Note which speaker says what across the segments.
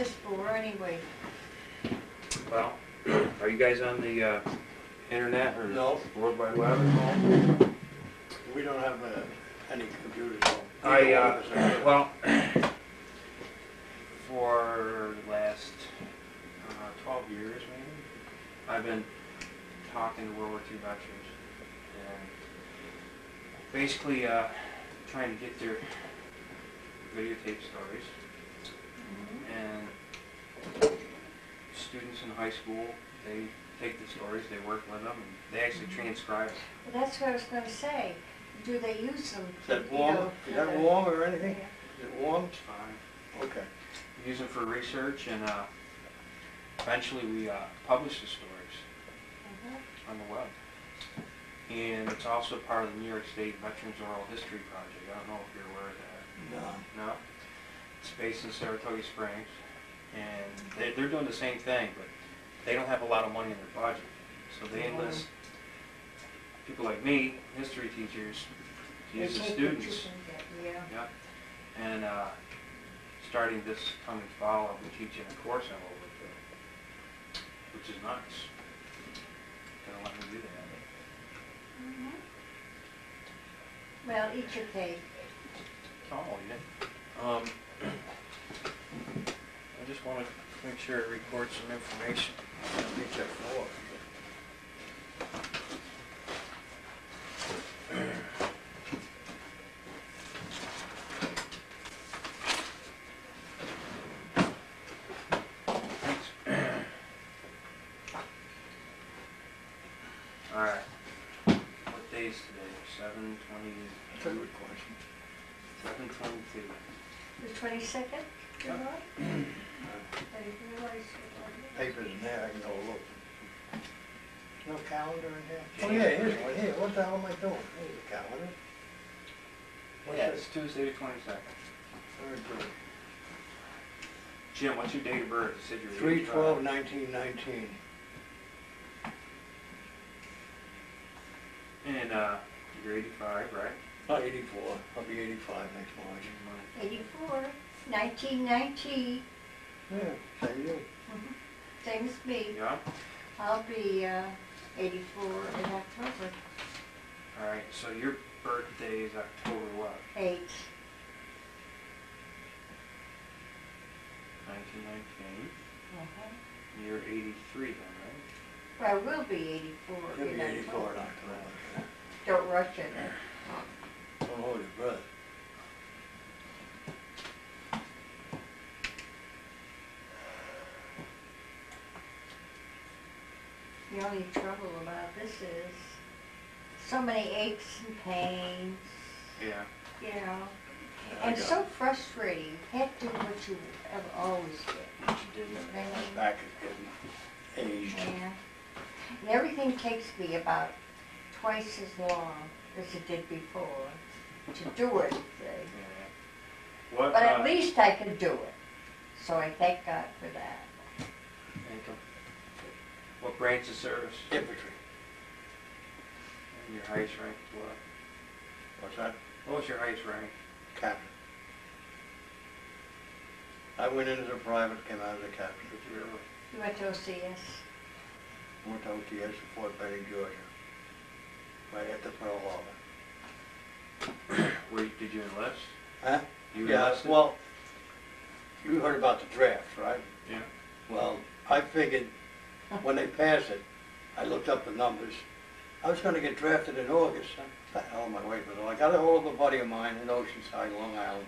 Speaker 1: this for anyway?
Speaker 2: Well, are you guys on the internet or
Speaker 3: No.
Speaker 2: World Wide Web at all?
Speaker 3: We don't have any computers.
Speaker 2: Well, for the last 12 years maybe, I've been talking to World War II veterans and basically trying to get their videotape stories. And students in high school, they take the stories, they work with them, and they actually transcribe them.
Speaker 1: Well, that's what I was going to say. Do they use them?
Speaker 3: Is that warm? Is that warm or anything?
Speaker 1: Yeah.
Speaker 3: Is it warm?
Speaker 2: It's fine.
Speaker 3: Okay.
Speaker 2: We use them for research, and eventually we publish the stories on the web. And it's also part of the New York State Veterans Oral History Project. I don't know if you're aware of that.
Speaker 3: No.
Speaker 2: No? It's based in Saratoga Springs, and they're doing the same thing, but they don't have a lot of money in their budget. So they enlist people like me, history teachers, to use the students.
Speaker 1: Yeah.
Speaker 2: Yeah. And starting this coming fall, I'll be teaching a course on World War II, which is nice. Gonna let me do that.
Speaker 1: Well, eat your cake.
Speaker 2: Oh, yeah. I just want to make sure it records some information. I'll get that for. All right. What day is today? 7/20.
Speaker 3: That's a good question.
Speaker 2: 7/22.
Speaker 1: The 22nd?
Speaker 2: Yeah.
Speaker 1: I didn't realize it.
Speaker 3: Papers in there, I can go look. No calendar in here? Oh, yeah, here's one. Here, what the hell am I doing? Here's a calendar. What's
Speaker 2: Yeah,
Speaker 3: this?
Speaker 2: it's Tuesday the 22nd.
Speaker 3: Very good.
Speaker 2: Jim, what's your date of birth? You said you were
Speaker 3: 3/12/1919.
Speaker 2: And you're 85, right?
Speaker 3: Not 84. I'll be 85 next March.
Speaker 1: 84, 1990,
Speaker 3: Yeah, same you.
Speaker 1: same as me.
Speaker 2: Yeah?
Speaker 1: I'll be 84 in October,
Speaker 2: All right, so your birthday is October what?
Speaker 1: 8.
Speaker 2: 1919. You're 83 then,
Speaker 1: Well, we'll be 84
Speaker 3: You'll
Speaker 1: in
Speaker 3: be 84 in
Speaker 1: October.
Speaker 3: October.
Speaker 1: Don't rush it.
Speaker 3: Don't hold your breath.
Speaker 1: The only trouble about this is so many aches and pains,
Speaker 2: right? Yeah.
Speaker 1: you know,
Speaker 3: I
Speaker 1: and
Speaker 3: got
Speaker 1: so frustrating. You can't do what you have always did.
Speaker 2: What you did.
Speaker 1: Then,
Speaker 3: My back is getting aged.
Speaker 1: yeah. And everything takes me about twice as long as it did before to do it.
Speaker 2: Yeah. What,
Speaker 1: But at least I can do it. So I thank God for that.
Speaker 2: thank you. What branch of service?
Speaker 3: Infantry.
Speaker 2: And your highest rank is what?
Speaker 3: What's that?
Speaker 2: What was your highest rank?
Speaker 3: Captain. I went in as a private, came out as a captain.
Speaker 2: Did you really?
Speaker 1: You went to OCS?
Speaker 3: Went to OTS at Fort Benning, Georgia. Right at the Pearl Harbor.
Speaker 2: Did you enlist?
Speaker 3: Huh?
Speaker 2: You
Speaker 3: Yeah,
Speaker 2: enlisted?
Speaker 3: well, you heard about the draft, right?
Speaker 2: Yeah.
Speaker 3: Well, I figured when they pass it, I looked up the numbers. I was going to get drafted in August. What the hell am I waiting for? I got a hold of a buddy of mine in Oceanside, Long Island,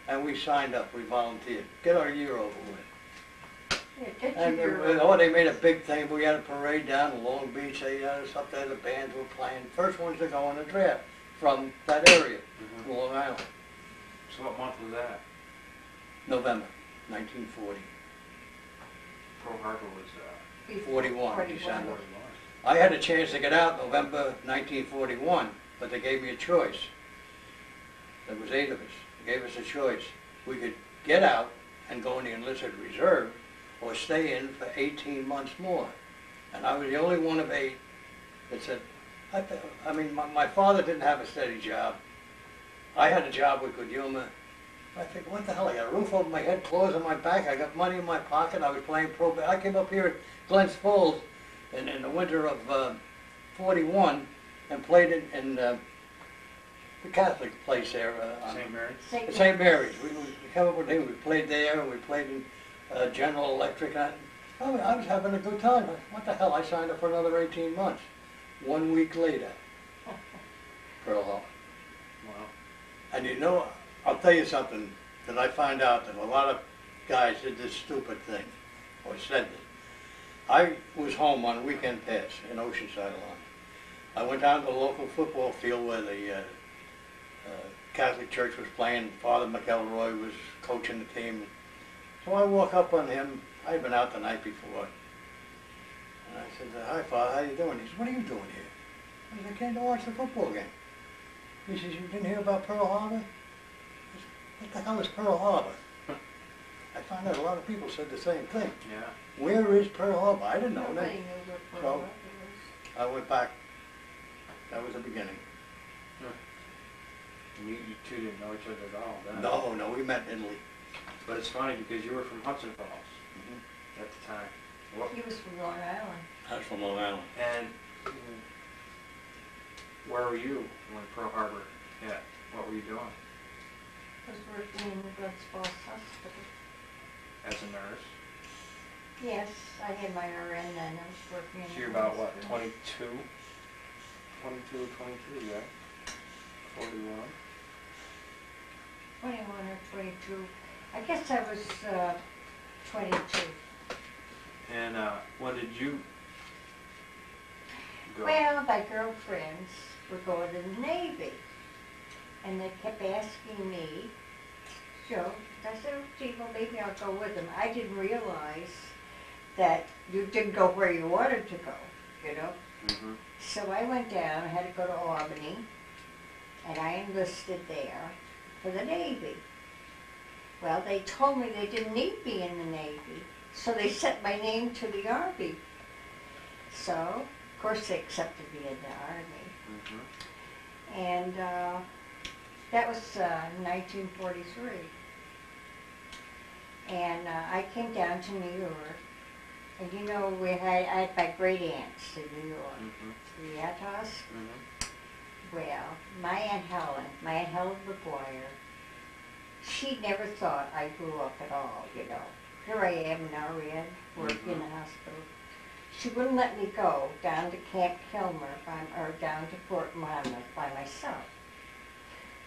Speaker 3: and we signed up. We volunteered. Get our year over with.
Speaker 1: Yeah, get
Speaker 3: And
Speaker 1: your,
Speaker 3: they made a big thing. We had a parade down in Long Beach. They had us up there. The bands were playing. First ones to go on the draft from that area, Long Island.
Speaker 2: So what month was that?
Speaker 3: November 1940.
Speaker 2: Pearl Harbor was
Speaker 3: 41, December.
Speaker 2: 41.
Speaker 3: I had a chance to get out November 1941, but they gave me a choice. There was 8 of us. They gave us a choice. We could get out and go in the enlisted reserve or stay in for 18 months more. And I was the only one of 8 that said, my father didn't have a steady job. I had a job with good humor, I think, what the hell, I got a roof over my head, clothes on my back, I got money in my pocket, I was playing pro. I came up here at Glens Falls in the winter of 41 and played in the Catholic place there.
Speaker 2: St. Mary's?
Speaker 3: St. Mary's. We came up with him, we played there, and we played in General Electric. I was having a good time. What the hell, I signed up for another 18 months. 1 week later, Pearl Harbor.
Speaker 2: Wow.
Speaker 3: And you know, I'll tell you something, that I find out that a lot of guys did this stupid thing, or said it. I was home on weekend pass in Oceanside alone. I went down to the local football field where the Catholic Church was playing. Father McElroy was coaching the team. So I walk up on him. I'd been out the night before. And I said, "Hi, Father, how you doing?" He said, "What are you doing here?" I said, "I came to watch the football game." He says, "You didn't hear about Pearl Harbor?" I said, "What the hell is Pearl Harbor?" I found out a lot of people said the same thing.
Speaker 2: Yeah.
Speaker 3: Where is Pearl Harbor? I didn't know that.
Speaker 1: Nobody knew where Pearl
Speaker 3: So-
Speaker 1: Harbor was.
Speaker 3: I went back. That was the beginning.
Speaker 2: And you two didn't know each other at all then?
Speaker 3: No, we met in Italy.
Speaker 2: But it's funny because you were from Hudson Falls at the time. What,
Speaker 1: He was from Long Island.
Speaker 3: I was from Long Island.
Speaker 2: and where were you when Pearl Harbor hit? What were you doing?
Speaker 1: I was working in the Glens Falls Hospital.
Speaker 2: As a nurse?
Speaker 1: Yes, I had my RN then. I was working in
Speaker 2: So
Speaker 1: the
Speaker 2: you're about what,
Speaker 1: hospital.
Speaker 2: 22? 22 or 23, right? 41?
Speaker 1: 21 or 22. I guess I was 22.
Speaker 2: And when did you go?
Speaker 1: Well, my girlfriends were going to the Navy. And they kept asking me, so I said, "Oh, gee, well, maybe I'll go with them." I didn't realize that you didn't go where you wanted to go, you know?
Speaker 2: Mm-hmm.
Speaker 1: So I went down, I had to go to Albany, and I enlisted there for the Navy. Well, they told me they didn't need me in the Navy, so they sent my name to the Army. So, of course, they accepted me in the Army.
Speaker 2: Mm-hmm.
Speaker 1: And that was 1943. And I came down to New York. And you know, I had my great aunts in New York.
Speaker 2: Mm-hmm.
Speaker 1: The Atos.
Speaker 2: Mm-hmm.
Speaker 1: Well, my Aunt Helen McGuire, she never thought I grew up at all, you know. Here I am now, Red, working in the hospital. She wouldn't let me go down to Camp Kilmer or down to Fort Monmouth by myself.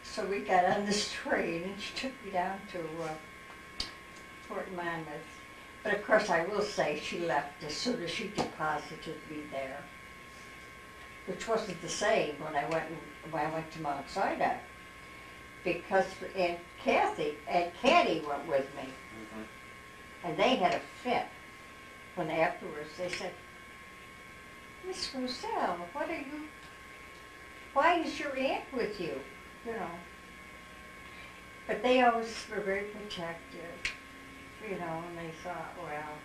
Speaker 1: So we got on this train and she took me down to Fort Monmouth. But of course I will say she left as soon as she deposited me there, which wasn't the same when I went to Mount Sinai, because Aunt Caddy went with me, and they had a fit when afterwards they said, "Miss Rozell, why is your aunt with you?" You know. But they always were very protective, you know, and they thought, well,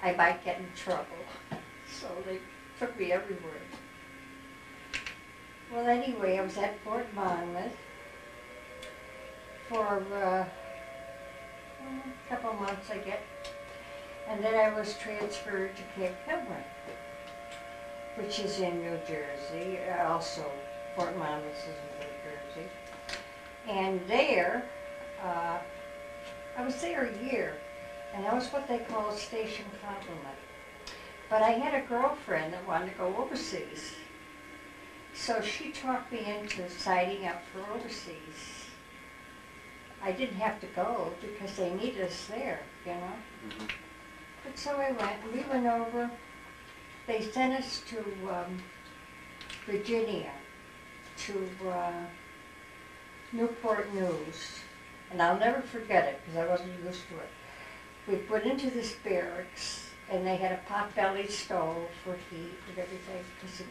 Speaker 1: I might get in trouble. So they took me everywhere. Well, anyway, I was at Fort Monmouth for a couple months, I guess. And then I was transferred to Camp Kilmer, which is in New Jersey. Also, Fort Monmouth is in New Jersey. And there, I was there a year, and that was what they call a station complement. But I had a girlfriend that wanted to go overseas. So she talked me into signing up for overseas. I didn't have to go because they needed us there, you know.
Speaker 2: Mm-hmm.
Speaker 1: But so I went, and we went over. They sent us to Virginia, to Newport News. And I'll never forget it because I wasn't used to it. We went into this barracks, and they had a pot-bellied stove for heat and everything because it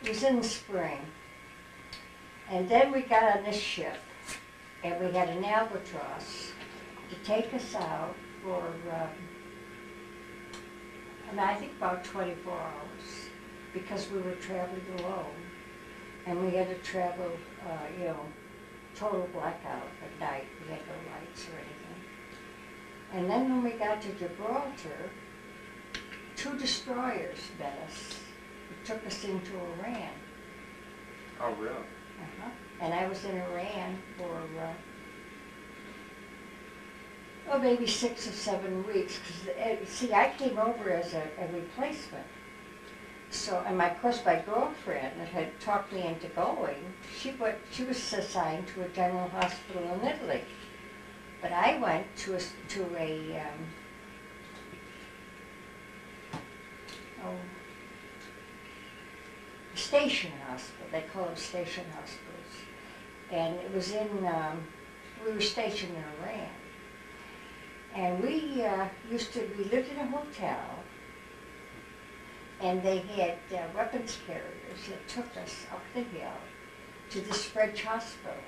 Speaker 1: was in the spring. And then we got on this ship, and we had an albatross to take us out for, I think about 24 hours, because we were traveling alone. And we had to travel, you know, total blackout at night. We had no lights or anything. And then when we got to Gibraltar, 2 destroyers met us. It took us into Iran.
Speaker 2: Oh, really?
Speaker 1: Uh-huh. And I was in Iran for, maybe 6 or 7 weeks. Cause, see, I came over as a replacement. So, and of course, my girlfriend that had talked me into going, she was assigned to a general hospital in Italy. But I went to a station hospital. They call them station hospitals. And it was we were stationed in Iran. And we lived in a hotel, and they had weapons carriers that took us up the hill to this French hospital,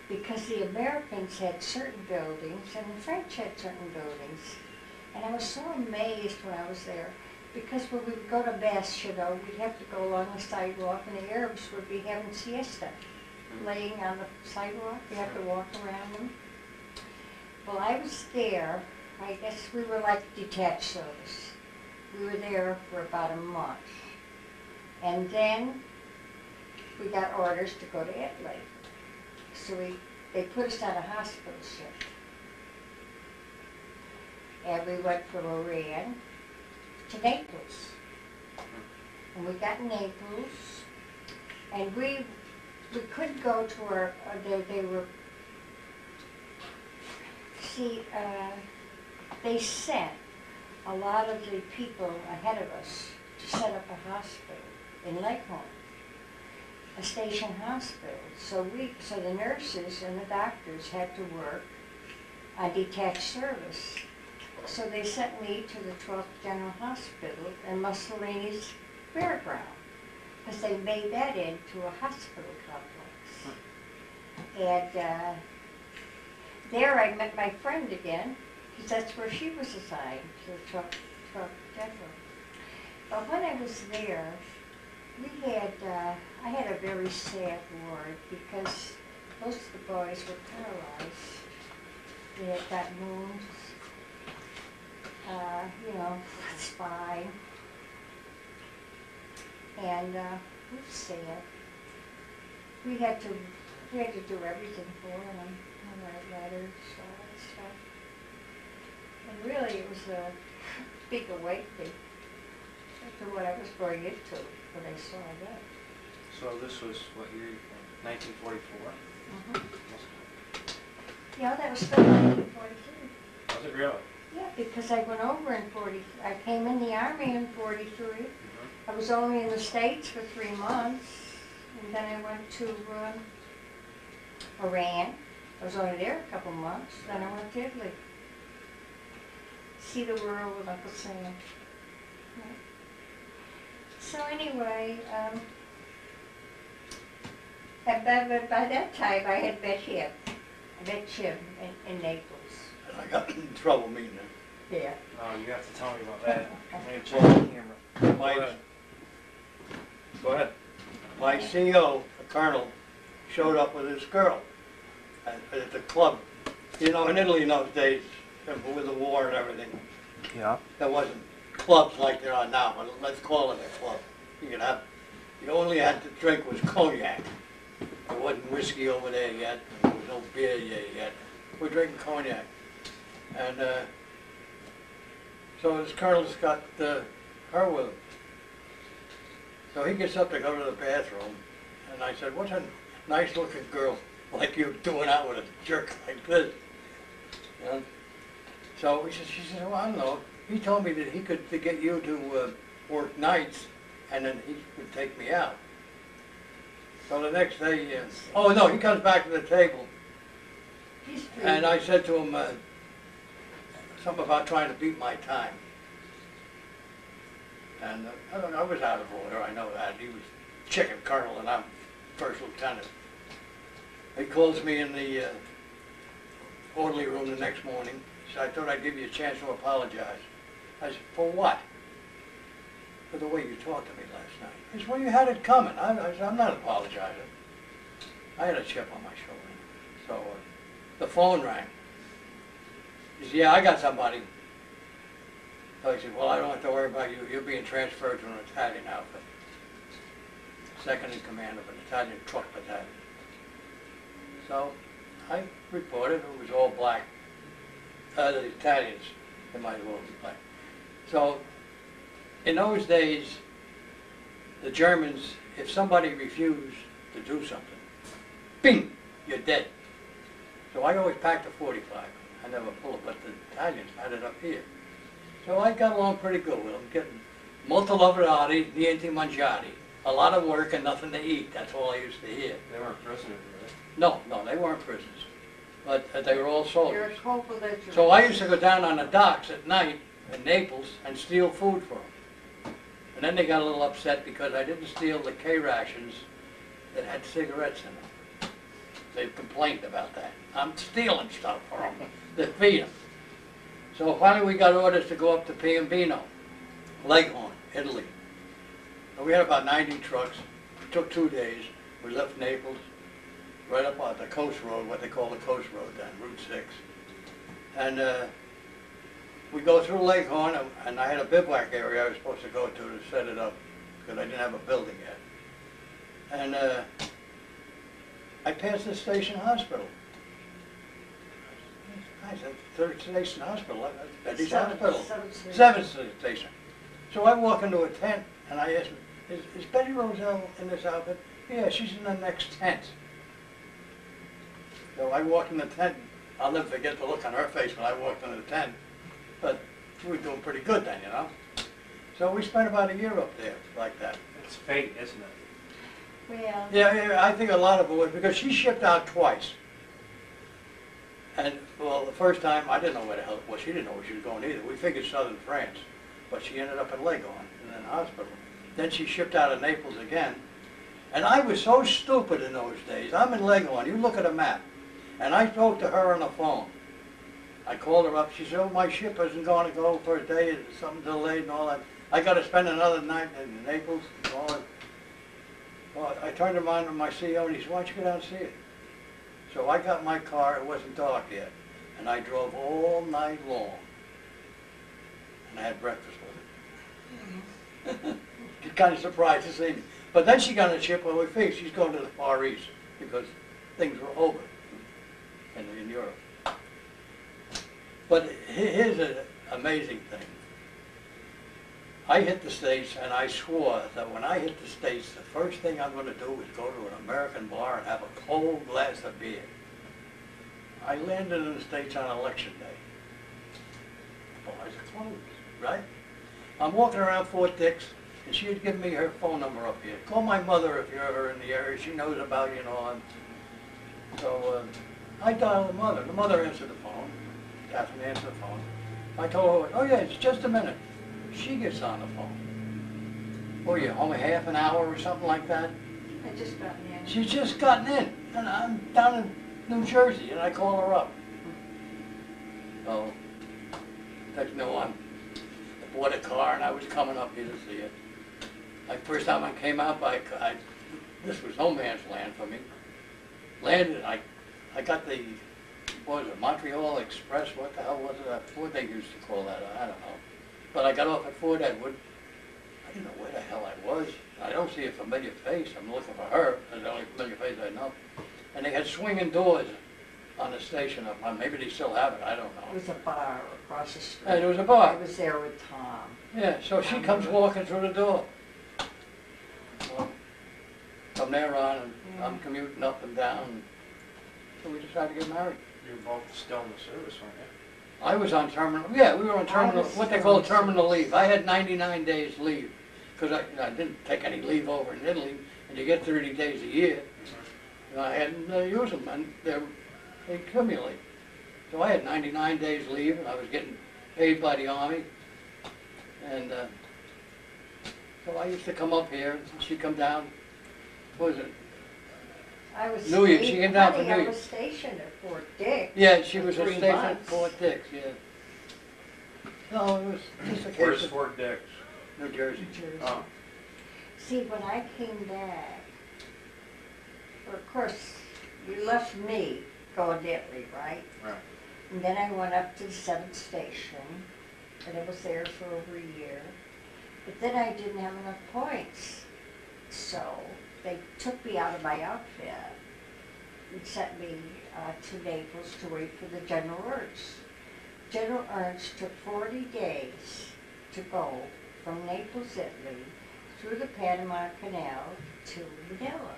Speaker 1: because the Americans had certain buildings and the French had certain buildings. And I was so amazed when I was there, because when we would go to Mass, we'd have to go along the sidewalk, and the Arabs would be having siesta, laying on the sidewalk. You have to walk around them. Well, I was there, I guess we were like detached service. We were there for about a month. And then we got orders to go to Italy. So they put us on a hospital ship. And we went from Iran to Naples. And we got in Naples, and we couldn't go to our, they sent a lot of the people ahead of us to set up a hospital in Leghorn, a station hospital. So the nurses and the doctors had to work on detached service. So they sent me to the 12th General Hospital in Mussolini's fairground, because they made that into a hospital complex. And there I met my friend again, because that's where she was assigned, to the 12th General. But when I was there, I had a very sad ward, because most of the boys were paralyzed. They had got wounds, spine. And it was sad. We had to do everything for them, write letters, all that stuff. And really, it was a big awakening to what I was going into when I saw that.
Speaker 2: So this was, what year? 1944?
Speaker 1: Mm-hmm. Yeah, that was still 1943.
Speaker 2: Was it really?
Speaker 1: Yeah, because I went over in 40. I came in the Army in 43.
Speaker 2: Mm-hmm.
Speaker 1: I was only in the States for 3 months, and then I went to Iran. I was only there a couple months. Then I went to Italy. See the world with Uncle Sam. Yeah. So anyway, by that time I had met him. I met Jim in Naples.
Speaker 3: And I got in trouble meeting him.
Speaker 1: Yeah.
Speaker 2: Oh, you have to tell me about that. I'm going to check the camera. Go ahead.
Speaker 3: My CO, a colonel, showed up with his girl at the club. You know, in Italy in those days, with the war and everything,
Speaker 2: Yeah.
Speaker 3: there wasn't clubs like there are now, but let's call it a club. You only had to drink was cognac. There wasn't whiskey over there yet, there was no beer yet. We're drinking cognac. And so this colonel's got her with him. So he gets up to go to the bathroom, and I said, what's a nice looking girl like you doing out with a jerk like this? You know? So she said, well, I don't know. He told me that he could get you to work nights, and then he would take me out. So the next day, he comes back to the table, and I said to him something about trying to beat my time. And I was out of order, I know that. He was chicken colonel and I'm first lieutenant. He calls me in the orderly room the next morning. He said, I thought I'd give you a chance to apologize. I said, for what? For the way you talked to me last night. He said, well, you had it coming. I said, I'm not apologizing. I had a chip on my shoulder. So the phone rang. He said, yeah, I got somebody. So I said, well, I don't have to worry about you. You're being transferred to an Italian outfit. Second in command of an Italian truck battalion. So I reported it was all black. The Italians, they might as well be black. So in those days, the Germans, if somebody refused to do something, bing, you're dead. So I always packed a 45. I never pulled it, but the Italians had it up here. So I got along pretty good with them, getting molto lavorati, niente mangiati. A lot of work and nothing to eat. That's all I used to hear.
Speaker 2: They weren't prisoners, were they?
Speaker 3: No, they weren't prisoners. But they were all
Speaker 1: You're
Speaker 3: soldiers.
Speaker 1: a co-belligerent.
Speaker 3: So I used to go down on the docks at night in Naples and steal food for them. And then they got a little upset because I didn't steal the K rations that had cigarettes in them. They complained about that. I'm stealing stuff for them to feed them. So finally we got orders to go up to Piombino, Leghorn, Italy. And we had about 90 trucks. It took 2 days. We left Naples, right up on the coast road, what they call the coast road then, Route 6. And we go through Leghorn, and I had a bivouac area I was supposed to go to set it up, because I didn't have a building yet. And I passed the station hospital. I said, third station hospital, Betty's hospital. Seventh station. So I walk into a tent, and I ask, is Betty Rozell in this outfit? Yeah, she's in the next tent. So I walked in the tent. I'll never forget the look on her face when I walked into the tent. But we were doing pretty good then, you know. So we spent about a year up there like that.
Speaker 2: It's fate, isn't it?
Speaker 1: Well,
Speaker 3: Yeah, I think a lot of it was because she shipped out twice. And, well, the first time, I didn't know where the hell it was. She didn't know where she was going either. We figured southern France. But she ended up in Leghorn, in the hospital. Then she shipped out of Naples again. And I was so stupid in those days. I'm in Leghorn. You look at a map. And I spoke to her on the phone. I called her up. She said, oh, my ship isn't going to go for a day. It's something delayed and all that. I got to spend another night in Naples and all that. Well, I turned around to my CEO and he said, why don't you go down and see it? So I got my car. It wasn't dark yet. And I drove all night long. And I had breakfast with her. She's kind of surprised to see me. But then she got on a ship where we figured she's going to the Far East because things were over in Europe. But here's an amazing thing. I hit the States and I swore that when I hit the States, the first thing I'm going to do is go to an American bar and have a cold glass of beer. I landed in the States on election day. Bars are closed, right? I'm walking around Fort Dix, and she had given me her phone number up here. Call my mother if you're ever in the area. She knows about you and all. So I dialed the mother. The mother answered the phone. Catherine answered the phone. I told her, oh yeah, it's just a minute. She gets on the phone. Oh, you home a half an hour or something like that?
Speaker 1: I just got in.
Speaker 3: She's just gotten in, and I'm down in New Jersey, and I call her up. So, next no one. I bought a car, and I was coming up here to see it. Like first time I came out, this was no man's land for me. Landed, I got the, what was it, Montreal Express, what the hell was it? What they used to call that, I don't know. But I got off at Fort Edward. I didn't know where the hell I was. I don't see a familiar face. I'm looking for her. That's the only familiar face I know. And they had swinging doors on the station up on. Maybe they still have it. I don't
Speaker 1: It
Speaker 3: know.
Speaker 1: was a bar across the street.
Speaker 3: And there was a bar.
Speaker 1: I was there with Tom.
Speaker 3: Yeah, so she comes walking through the door. Well, from there on, and I'm commuting up and down. So we decided to get married.
Speaker 2: You were both still in the service, weren't you?
Speaker 3: I was on terminal, yeah, we were on terminal, what they call terminal leave. I had 99 days leave, because I didn't take any leave over in Italy, and you get 30 days a year. And I hadn't used them, and they accumulate. So I had 99 days leave, and I was getting paid by the Army. And so I used to come up here, and she'd come down, what was it?
Speaker 1: I was
Speaker 3: New Year, she came down for New
Speaker 1: I
Speaker 3: Year.
Speaker 1: was stationed at Fort Dix.
Speaker 3: Yeah, she
Speaker 1: for
Speaker 3: was
Speaker 1: 3
Speaker 3: stationed at
Speaker 1: months.
Speaker 3: Fort Dix, yeah. No, it was just a
Speaker 2: Where's
Speaker 3: case of
Speaker 2: Fort Dix?
Speaker 3: New Jersey.
Speaker 2: Oh.
Speaker 1: See, when I came back, of course, you left me going to Italy, right?
Speaker 2: Right.
Speaker 1: And then I went up to the 7th station, and I was there for over a year. But then I didn't have enough points, so they took me out of my outfit and sent me to Naples to wait for the General Ernst. General Ernst took 40 days to go from Naples, Italy, through the Panama Canal to Manila.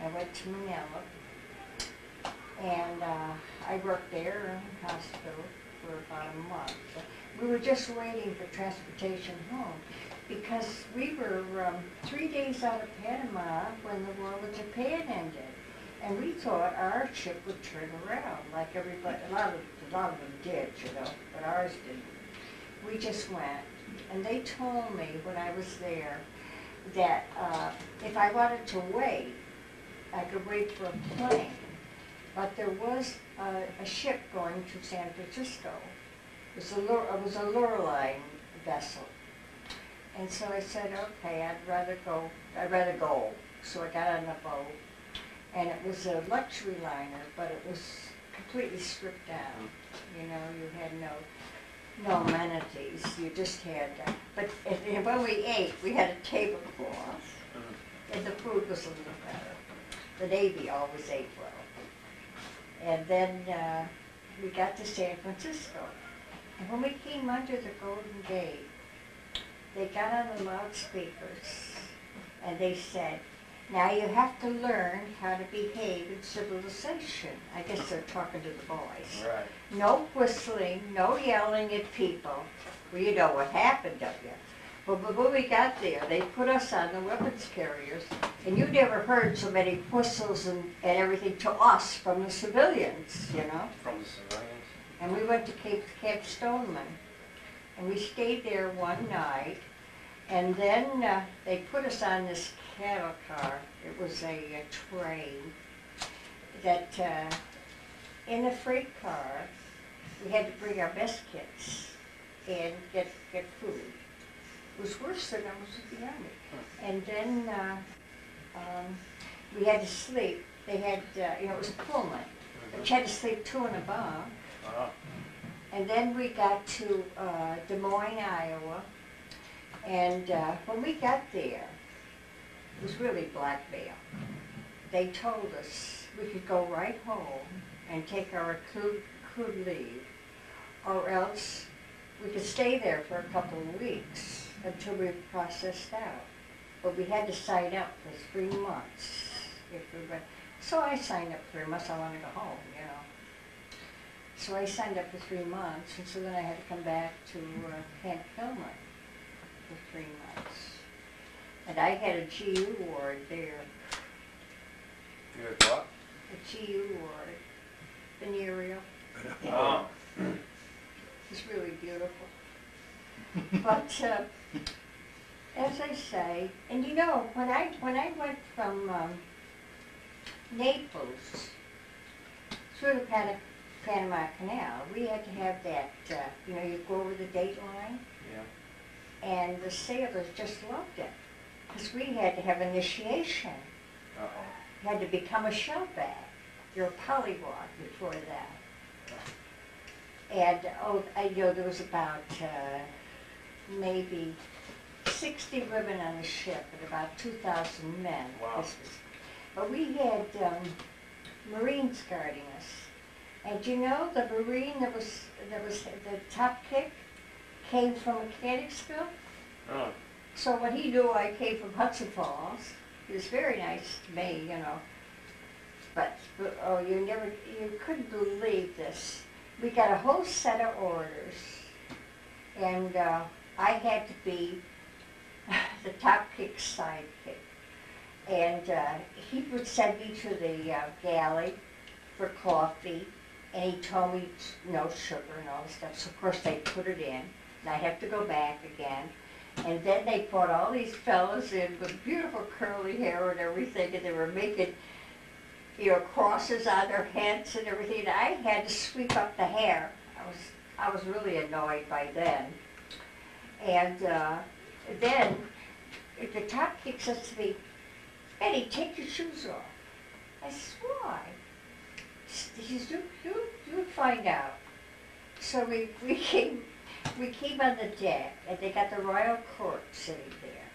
Speaker 1: I went to Manila, and I worked there in the hospital for about a month. We were just waiting for transportation home because we were 3 days out of Panama when the war with Japan ended. And we thought our ship would turn around like everybody, a lot of them did, you know, but ours didn't. We just went, and they told me when I was there that if I wanted to wait, I could wait for a plane. But there was a ship going to San Francisco. It was a Lurline vessel. And so I said, okay, I'd rather go. So I got on the boat. And it was a luxury liner, but it was completely stripped down. You know, you had no amenities. You just had, but when we ate, we had a tablecloth, and the food was a little better. The Navy always ate well. And then we got to San Francisco. And when we came under the Golden Gate, they got on the loudspeakers, and they said, now you have to learn how to behave in civilization. I guess they're talking to the boys.
Speaker 2: Right.
Speaker 1: No whistling, no yelling at people. Well, you know what happened, don't you? But when we got there, they put us on the weapons carriers, and you never heard so many whistles and everything to us from the civilians, you know?
Speaker 2: From the civilians?
Speaker 1: And we went to Camp Stoneman, and we stayed there one night, and then they put us on this cattle car. It was a train that in the freight car, we had to bring our mess kits and get food. It was worse than I was at the Army. And then we had to sleep. They had, it was a Pullman, but you had to sleep 2 in a bunk. And then we got to Des Moines, Iowa. And when we got there, it was really blackmail. They told us we could go right home and take our accrued leave, or else we could stay there for a couple of weeks until we were processed out. But we had to sign up for 3 months. So I signed up for 3 months. I wanted to go home, you know. So I signed up for 3 months, and so then I had to come back to Camp Kilmer for 3 months. And I had a GU ward there.
Speaker 2: You had what?
Speaker 1: A GU ward, venereal.
Speaker 2: Oh.
Speaker 1: It's really beautiful. But as I say, and you know, when I went from Naples through the Panama Canal, we had to have that, you go over the date line.
Speaker 2: Yeah.
Speaker 1: And the sailors just loved it, because we had to have initiation.
Speaker 2: Uh-oh.
Speaker 1: You had to become a shellback. You're a polyglot before that. And, there was about maybe 60 women on the ship and about 2,000 men.
Speaker 2: Wow.
Speaker 1: But we had Marines guarding us. And you know, the Marine that was the top kick came from Mechanicsville.
Speaker 2: Oh.
Speaker 1: So when he knew I came from Hudson Falls, he was very nice to me, you know. But you couldn't believe this. We got a whole set of orders, and I had to be the top kick's sidekick. And he would send me to the galley for coffee, and he told me no sugar and all this stuff. So of course they put it in, and I have to go back again. And then they brought all these fellas in with beautiful curly hair and everything, and they were making, crosses on their heads and everything. And I had to sweep up the hair. I was really annoyed by then. And then the top kick says to me, "Eddie, take your shoes off." I said, "Why?" She says, you find out. So we came on the deck, and they got the royal court sitting there,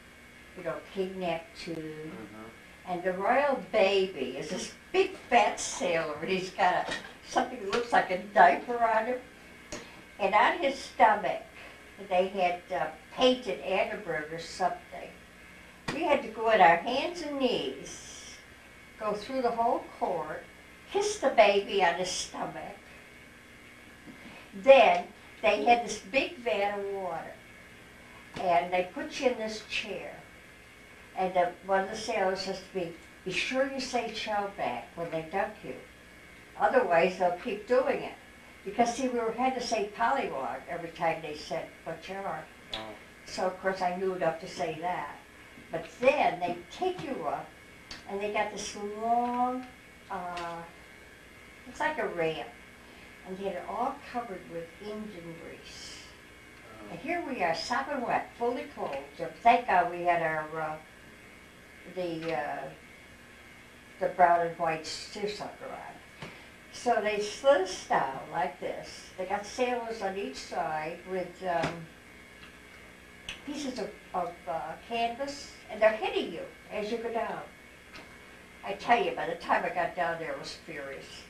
Speaker 1: you know, kidnapped too.
Speaker 2: Mm-hmm.
Speaker 1: And the royal baby is this big fat sailor, and he's got something that looks like a diaper on him. And on his stomach, they had painted Annenberg or something. We had to go on our hands and knees, go through the whole court, kiss the baby on his stomach. Then they had this big vat of water, and they put you in this chair. And one of the sailors says to me, be sure you say shellback when they duck you. Otherwise, they'll keep doing it. Because, see, we had to say pollywog every time they said, what you are.
Speaker 2: Oh.
Speaker 1: So, of course, I knew enough to say that. But then they take you up, and they got this long, it's like a ramp. And they had it all covered with engine grease. And here we are, sopping wet, fully clothed. Thank God we had our, the brown and white seersucker on. So they slid us down like this. They got sailors on each side with pieces of canvas, and they're hitting you as you go down. I tell you, by the time I got down there, I was furious.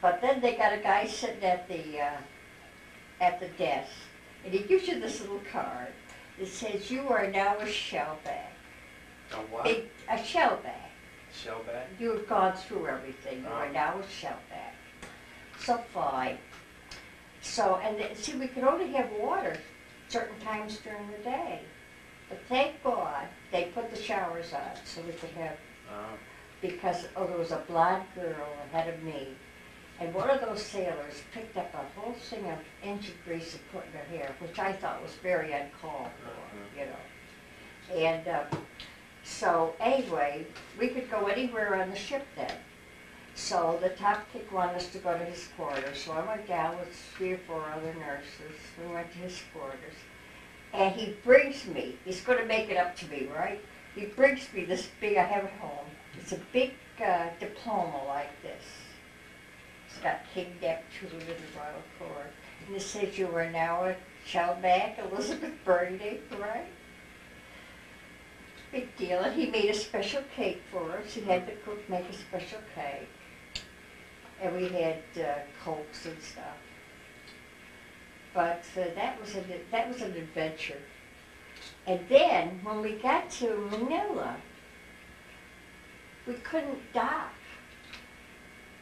Speaker 1: But then they got a guy sitting at the desk, and he gives you this little card that says, you are now a shellback.
Speaker 2: A what?
Speaker 1: A shellback.
Speaker 2: Shellback?
Speaker 1: You have gone through everything. You are now a shellback. So fine. So, and see, we could only have water certain times during the day. But thank God they put the showers on so we could have, because, there was a blonde girl ahead of me. And one of those sailors picked up a whole thing of engine grease and put in her hair, which I thought was very uncalled for, you know. And so anyway, we could go anywhere on the ship then. So the top kick wanted us to go to his quarters. So I went down with 3 or 4 other nurses. We went to his quarters. And he brings me, he's going to make it up to me, right? He brings me this big, I have it home. It's a big diploma like this. It's got kidnapped to the royal court. And it says you are now a shellback, Elizabeth Brady, right? Big deal. And he made a special cake for us. He had the cook make a special cake. And we had Cokes and stuff. But that was an adventure. And then, when we got to Manila, we couldn't dock.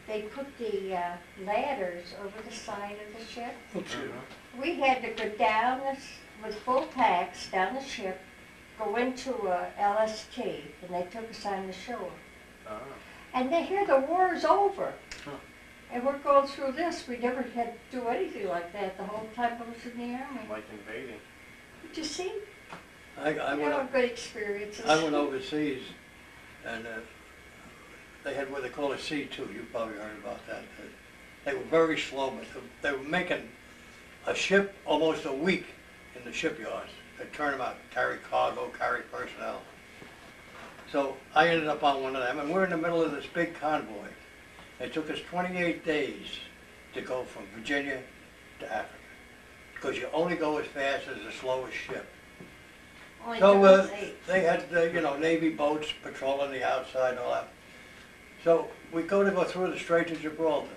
Speaker 1: They put the ladders over the side of the ship. We had to go down with full packs down the ship, go into a LST, and they took us on the shore. And they hear the war's over. And we're going through this. We never had to do anything like that the whole time I was in the Army.
Speaker 2: Like invading.
Speaker 1: Did you see?
Speaker 3: I went
Speaker 1: good experiences.
Speaker 3: I went overseas, and they had what they call a C2. You probably heard about that. They were very slow, but they were making a ship almost a week in the shipyards. They'd turn them out, carry cargo, carry personnel. So I ended up on one of them, and we're in the middle of this big convoy. It took us 28 days to go from Virginia to Africa, because you only go as fast as the slowest ship. So they had, Navy boats patrolling the outside and all that. So we go through the Strait of Gibraltar.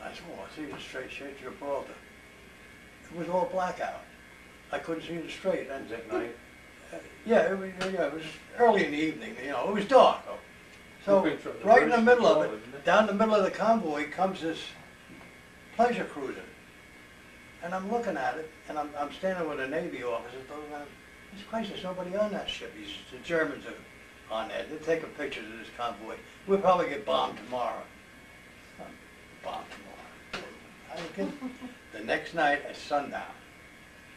Speaker 3: I said, oh, I see the Strait of Gibraltar. It was all blackout. I couldn't see the strait. And
Speaker 2: at night?
Speaker 3: Yeah, it was early in the evening, it was dark. So right in the middle of it, down the middle of the convoy comes this pleasure cruiser. And I'm looking at it, and I'm standing with a Navy officer, this place, there's nobody on that ship. The Germans are on there. They're taking pictures of this convoy. We'll probably get bombed tomorrow. Bombed tomorrow. The next night at sundown,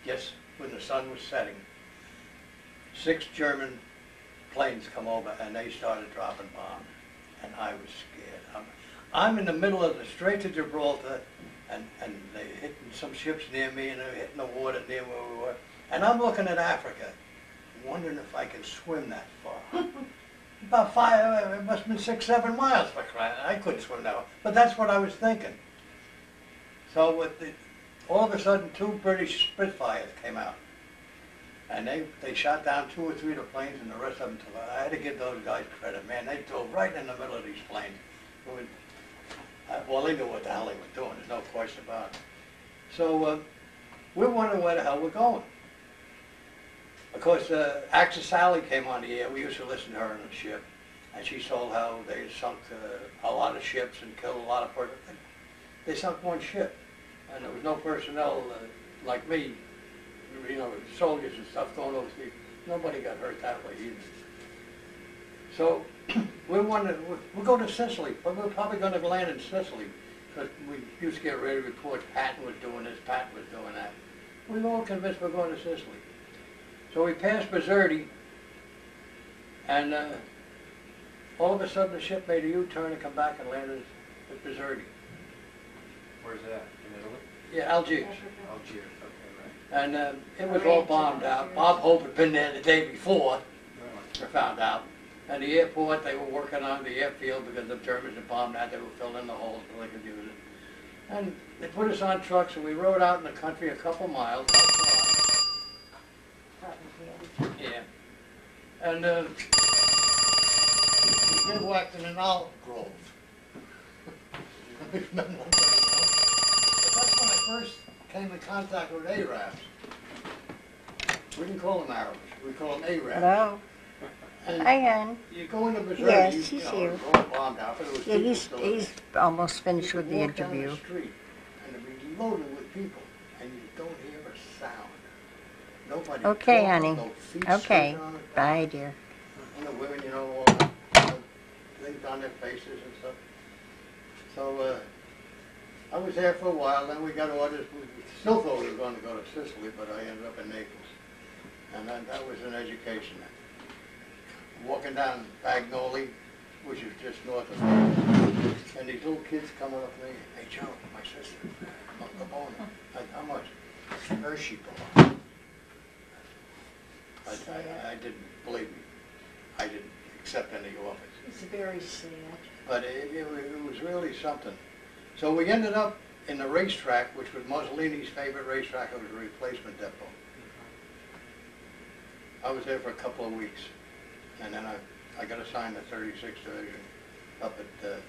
Speaker 3: just when the sun was setting, 6 German planes come over and they started dropping bombs. And I was scared. I'm in the middle of the Strait of Gibraltar, and they're hitting some ships near me, and they're hitting the water near where we were. And I'm looking at Africa, wondering if I can swim that far. About 5, it must have been 6, 7 miles for crying. I couldn't swim that way. But that's what I was thinking. So all of a sudden, 2 British Spitfires came out. And they shot down 2 or 3 of the planes, and the rest of them took off. I had to give those guys credit, man. They drove right in the middle of these planes. Well, they knew what the hell they were doing. There's no question about it. So we're wondering where the hell we're going. Of course, Axel Sally came on the air. We used to listen to her on the ship, and she told how they sunk a lot of ships and killed a lot of personnel. They sunk 1 ship, and there was no personnel like me, you know, soldiers and stuff going overseas. Nobody got hurt that way either. So we're going to Sicily, but we're probably going to land in Sicily, because we used to get ready reports. Patton was doing this, Patton was doing that. We were all convinced we're going to Sicily. So we passed Bizerti, and all of a sudden the ship made a U-turn and come back and landed at Bizerti.
Speaker 2: Where's that? In Italy?
Speaker 3: Yeah, Algiers.
Speaker 2: Algiers, okay, right.
Speaker 3: And it was all bombed out. Bob Hope had been there the day before, I found out. And the airport, they were working on the airfield because the Germans had bombed that. They were filling in the holes so they could use it. And they put us on trucks, and we rode out in the country a couple miles. Yeah. And we bivouacked in an olive grove. I remember that very well. But that's when I first came in contact with Arabs. We didn't call them Arabs, we called them Arabs.
Speaker 1: Hello.
Speaker 3: And
Speaker 1: Hi, hon.
Speaker 3: you go into Missouri,
Speaker 1: Yes,
Speaker 3: you
Speaker 1: he's
Speaker 3: know,
Speaker 1: here.
Speaker 3: it was all bombed out, but it was
Speaker 1: Yeah,
Speaker 3: people
Speaker 1: he's
Speaker 3: still in
Speaker 1: he's
Speaker 3: there.
Speaker 1: almost finished with the
Speaker 3: You walk down
Speaker 1: interview.
Speaker 3: the street, and it'd be loaded with people, and you don't hear a sound. Nobody
Speaker 1: Okay,
Speaker 3: talking,
Speaker 1: honey.
Speaker 3: no feet
Speaker 1: Okay.
Speaker 3: sitting on the
Speaker 1: Bye,
Speaker 3: ground.
Speaker 1: dear.
Speaker 3: And the women, you know, all the things on their faces and stuff. So I was there for a while, then we got orders. We still thought we were going to go to Sicily, but I ended up in Naples. And then that was an education. Walking down Bagnoli, which is just north of Naples, and these little kids coming up to me, "Hey Joe, my sister, Uncle Bona, how much?" Hershey bar. I didn't, believe me, I didn't accept any offers.
Speaker 1: It's very sad.
Speaker 3: But it was really something. So we ended up in the racetrack, which was Mussolini's favorite racetrack. It was a replacement depot. I was there for a couple of weeks, and then I got assigned to 36th Division up at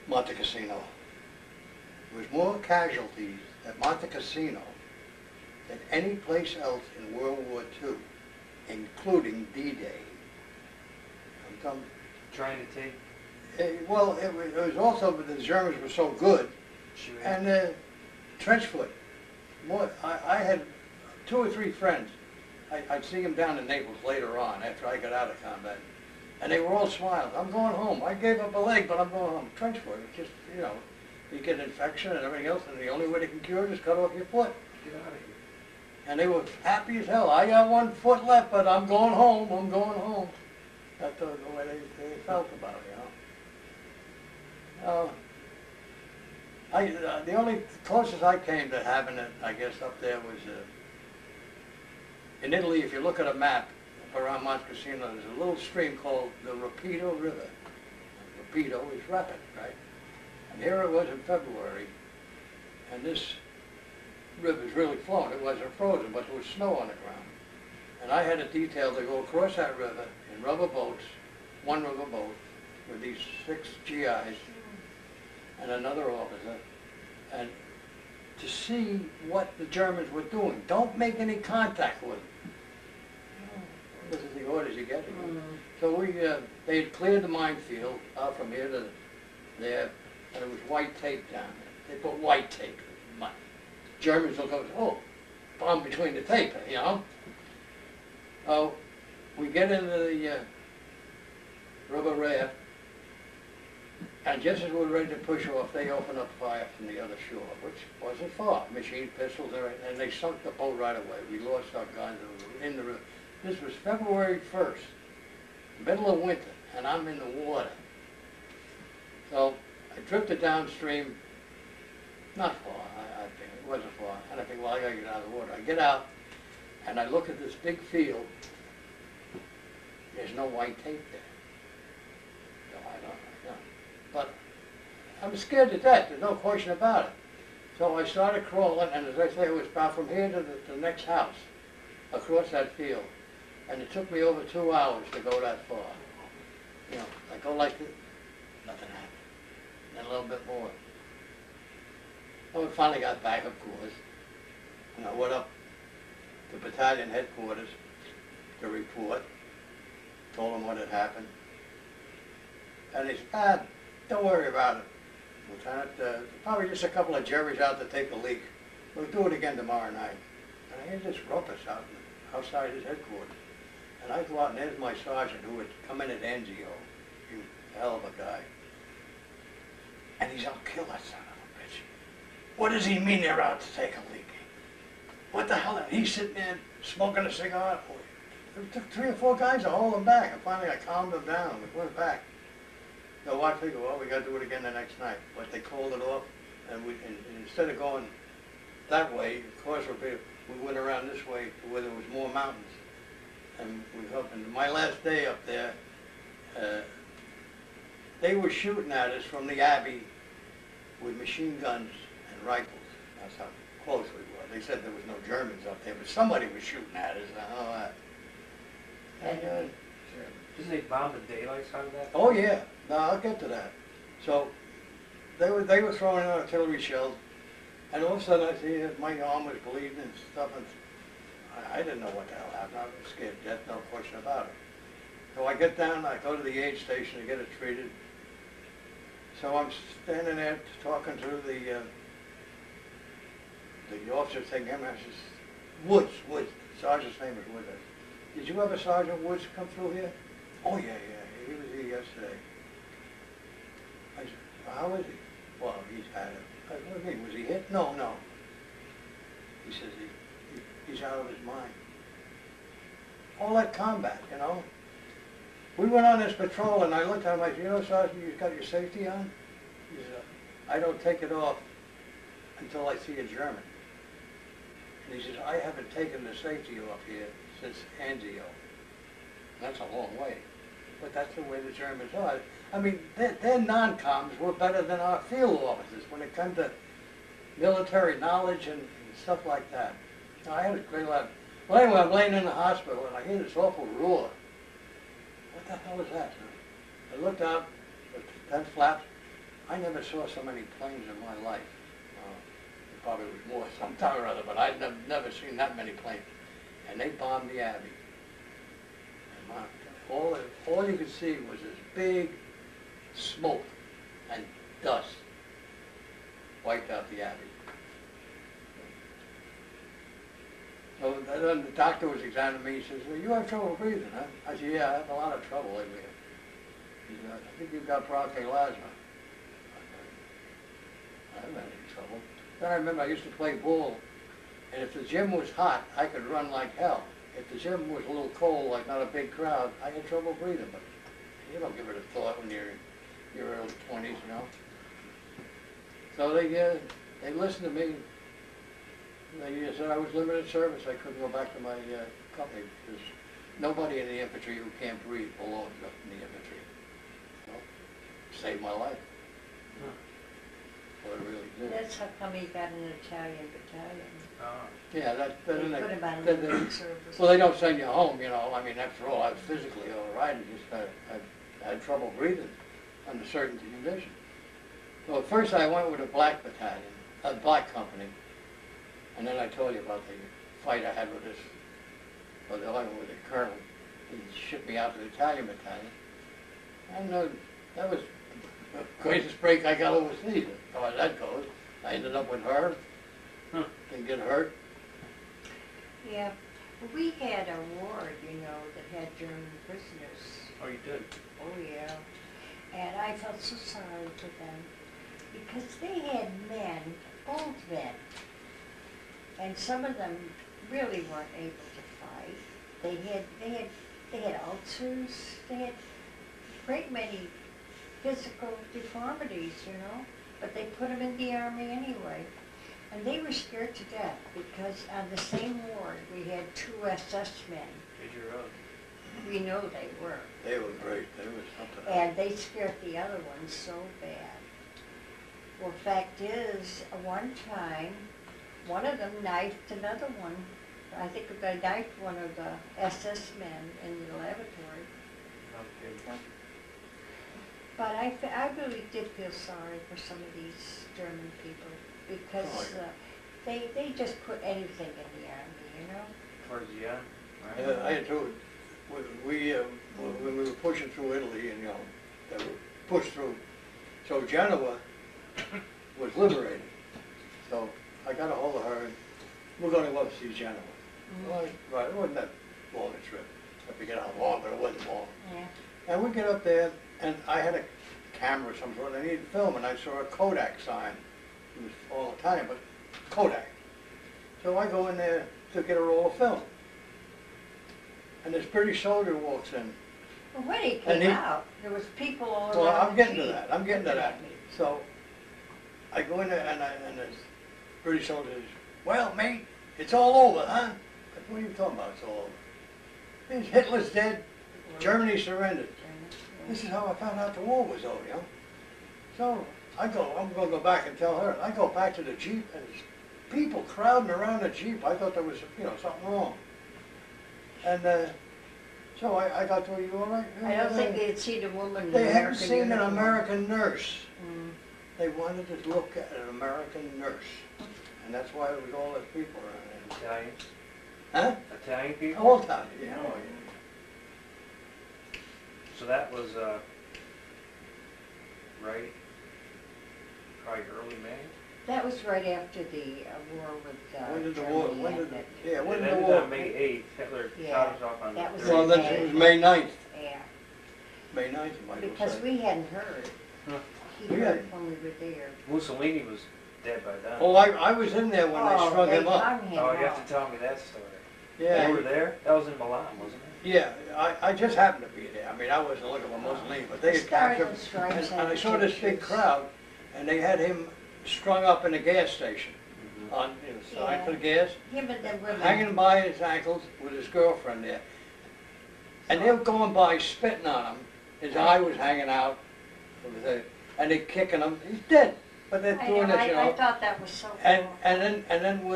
Speaker 3: Monte Casino. There was more casualties at Monte Casino than any place else in World War II, including D-Day. I'm telling you.
Speaker 2: Trying to take...
Speaker 3: Well, it was also, but the Germans were so good,
Speaker 2: shooting.
Speaker 3: and trench foot. I had 2 or 3 friends. I'd see them down in Naples later on after I got out of combat, and they were all smiles. I'm going home. I gave up a leg, but I'm going home. Trench foot, it's just, you know, you get an infection and everything else, and the only way they can cure it is cut off your foot.
Speaker 2: Get out of here.
Speaker 3: And they were happy as hell. I got 1 foot left, but I'm going home. I'm going home. That's the way they felt about it, you know. The only closest I came to having it, I guess, up there was in Italy. If you look at a map up around Monte Casino, there's a little stream called the Rapido River. Rapido is rapid, right? And here it was in February, and this river's really flowing. It wasn't frozen, but there was snow on the ground. And I had a detail to go across that river in rubber boats, 1 rubber boat, with these 6 GIs and another officer, and to see what the Germans were doing. Don't make any contact with them. This is the orders you get. So they had cleared the minefield out from here to there, and there was white tape down there. They put white tape. Germans will go, oh, bomb between the tape, you know. Oh, we get into the rubber raft, and just as we're ready to push off, they open up fire from the other shore, which wasn't far. Machine pistols, and they sunk the boat right away. We lost our guns in the river. This was February 1st, middle of winter, and I'm in the water. So I drifted downstream, not far, I think, it wasn't far. And I think, well, I gotta get out of the water. I get out, and I look at this big field. there's no white tape there. No, I don't know. But I'm scared to death, there's no question about it. So I started crawling, and as I say, it was about from here to the next house, across that field. And it took me over 2 hours to go that far. You know, I go like this, nothing happened. And a little bit more. Well, we finally got back, of course, and I went up to battalion headquarters to report, told them what had happened. And they said, don't worry about it, Lieutenant. Probably just a couple of jerrys out to take a leak. We'll do it again tomorrow night. And I hear this ruckus outside his headquarters. And I go out, and there's my sergeant who had come in at NGO. He was a hell of a guy. And he's out, kill that son of a bitch. What does he mean they're out to take a leak? What the hell? And he's sitting there smoking a cigar. It took 3 or 4 guys to hold him back. And finally I calmed him down and we went back. So I figured, well, we got to do it again the next night. But they called it off. And instead of going that way, of course, we went around this way to where there was more mountains. And we up. And my last day up there, they were shooting at us from the Abbey with machine guns and rifles. That's how close we were. They said there was no Germans up there, but somebody was shooting at us. I know that. And,
Speaker 2: didn't they bomb the daylights out of that?
Speaker 3: oh yeah, no, I'll get to that. So they were throwing artillery shells, and all of a sudden I see that my arm was bleeding and stuff, and I didn't know what the hell happened. I was scared to death, no question about it. So I get down, I go to the aid station to get it treated. So I'm standing there talking to the officer taking him, and I says, Woods, Sergeant's name is Woods. I said, did you ever Sergeant Woods come through here? Oh yeah, he was here yesterday. I said, well, how is he? Well, he's had it. I said, what do you mean, was he hit? No. He says he's out of his mind. All that combat, you know. We went on this patrol and I looked at him, I said, you know, Sergeant, you've got your safety on? He said, I don't take it off until I see a German. And he says, I haven't taken the safety off here since Anzio. That's a long way. But that's the way the Germans are. I mean, their non-coms were better than our field officers when it comes to military knowledge and stuff like that. Now, I had a great lot. Well, anyway, I'm laying in the hospital and I hear this awful roar. What the hell is that? I looked out at the tent flaps. I never saw so many planes in my life. There probably was more sometime or other, but I'd never seen that many planes. And they bombed the Abbey. And all you could see was this big smoke and dust. Wiped out the Abbey. So then the doctor was examining me. He says, well, you have trouble breathing, huh? I said, yeah, I have a lot of trouble lately. He said, I think you've got bronchial asthma. I haven't had any trouble. Then I remember I used to play ball, and if the gym was hot, I could run like hell. If the gym was a little cold, like not a big crowd, I had trouble breathing, but you don't give it a thought when you're in your early 20s, you know. So they listened to me. They said I was limited service. I couldn't go back to my company because nobody in the infantry who can't breathe belongs up in the infantry. So, saved my life.
Speaker 2: Huh.
Speaker 3: What it really did.
Speaker 1: That's how come he got an Italian battalion.
Speaker 3: Yeah,
Speaker 1: They put him on
Speaker 3: that-
Speaker 1: limited service.
Speaker 3: well, they don't send you home, you know. I mean, after all, I was physically all right. I had trouble breathing under certain conditions. So at first I went with a black battalion, a black company. And then I told you about the fight I had with this, with the colonel. He shipped me out to the Italian battalion. And that was the greatest break I got overseas, as far as that goes. I ended up with her, didn't get hurt.
Speaker 1: Yeah, we had a ward, you know, that had German prisoners.
Speaker 2: Oh, you did?
Speaker 1: Oh, yeah. And I felt so sorry for them because they had men, old men, and some of them really weren't able to fight. They had ulcers. They had a great many physical deformities, you know. But they put them in the army anyway, and they were scared to death because on the same ward we had 2 SS men.
Speaker 2: Did you really?
Speaker 1: We know they were.
Speaker 3: They were great, they were something else.
Speaker 1: And they scared the other ones so bad. Well, fact is, one time, one of them knifed another one. I think they knifed one of the SS men in the lavatory.
Speaker 2: Okay.
Speaker 1: But I really did feel sorry for some of these German people because they just put anything in the army, you know?
Speaker 2: Towards the end, right?
Speaker 3: I had to, when we were pushing through Italy and, you know, they were pushed through, so Genoa was liberated. So I got a hold of her and we're going to go see Genoa. Well, right, it wasn't that long a trip. I forget how long, but it wasn't long.
Speaker 1: Yeah.
Speaker 3: And we get up there, and I had a camera of some sort, I needed film, and I saw a Kodak sign. It was all Italian, but Kodak. So I go in there to get a roll of film. And this British soldier walks in.
Speaker 1: Well, when he
Speaker 3: And
Speaker 1: came
Speaker 3: he-
Speaker 1: out, there was people all
Speaker 3: Well,
Speaker 1: around
Speaker 3: I'm
Speaker 1: the
Speaker 3: getting to
Speaker 1: Jeep
Speaker 3: that, I'm getting to
Speaker 1: looking
Speaker 3: that.
Speaker 1: at me.
Speaker 3: So I go in there, and this British soldier says, "Well, mate, it's all over, huh?" I said, "What are you talking about, it's all over? Hitler's dead, Germany surrendered." This is how I found out the war was over, you know. So I'm going to go back and tell her. I go back to the Jeep, and there's people crowding around the Jeep. I thought there was, you know, something wrong. And so I got to her, "You all right?"
Speaker 1: I don't think they had seen a woman in
Speaker 3: They hadn't
Speaker 1: American
Speaker 3: seen an
Speaker 1: uniform.
Speaker 3: American nurse.
Speaker 1: Mm.
Speaker 3: They wanted to look at an American nurse. And that's why there was all those people around
Speaker 2: Italians?
Speaker 3: there. Huh?
Speaker 2: Italian people?
Speaker 3: All time, you know.
Speaker 2: So that was, right, probably early May?
Speaker 1: That was right after the war with
Speaker 3: When did the
Speaker 1: Germany
Speaker 3: war, when did,
Speaker 1: ended.
Speaker 3: yeah, when
Speaker 2: It
Speaker 3: did the
Speaker 2: ended
Speaker 3: war?
Speaker 2: on May 8th. Hitler
Speaker 1: Yeah,
Speaker 2: shot us off on the
Speaker 1: that was
Speaker 2: 30th.
Speaker 3: Well, that
Speaker 1: May.
Speaker 3: was May 9th.
Speaker 1: Yeah,
Speaker 3: May 9th, you might
Speaker 1: because
Speaker 3: as well say.
Speaker 1: we hadn't heard.
Speaker 2: Huh.
Speaker 1: He
Speaker 3: We
Speaker 1: heard
Speaker 3: hadn't.
Speaker 1: when we were there.
Speaker 2: Mussolini was dead by then.
Speaker 3: Oh, I was in there when they strung him up.
Speaker 1: hung him
Speaker 2: Oh, you
Speaker 1: up.
Speaker 2: have to tell me that story.
Speaker 3: Yeah,
Speaker 2: You were there? That was in Milan, wasn't it?
Speaker 3: yeah, I just happened to be there. I mean, I wasn't looking for Mussolini, but they
Speaker 1: The
Speaker 3: had
Speaker 1: Stars
Speaker 3: captured
Speaker 1: and
Speaker 3: him.
Speaker 1: Stripes
Speaker 3: And
Speaker 1: had
Speaker 3: I saw this big
Speaker 1: pictures.
Speaker 3: crowd, and they had him strung up in a gas station on, you know, side for the gas,
Speaker 1: Him and them women.
Speaker 3: hanging by his ankles with his girlfriend there. And they were going by spitting on him. His eye was hanging out, and they're kicking him. He's dead, but they're doing this, you
Speaker 1: I
Speaker 3: know.
Speaker 1: thought that was so
Speaker 3: And
Speaker 1: cool.
Speaker 3: and then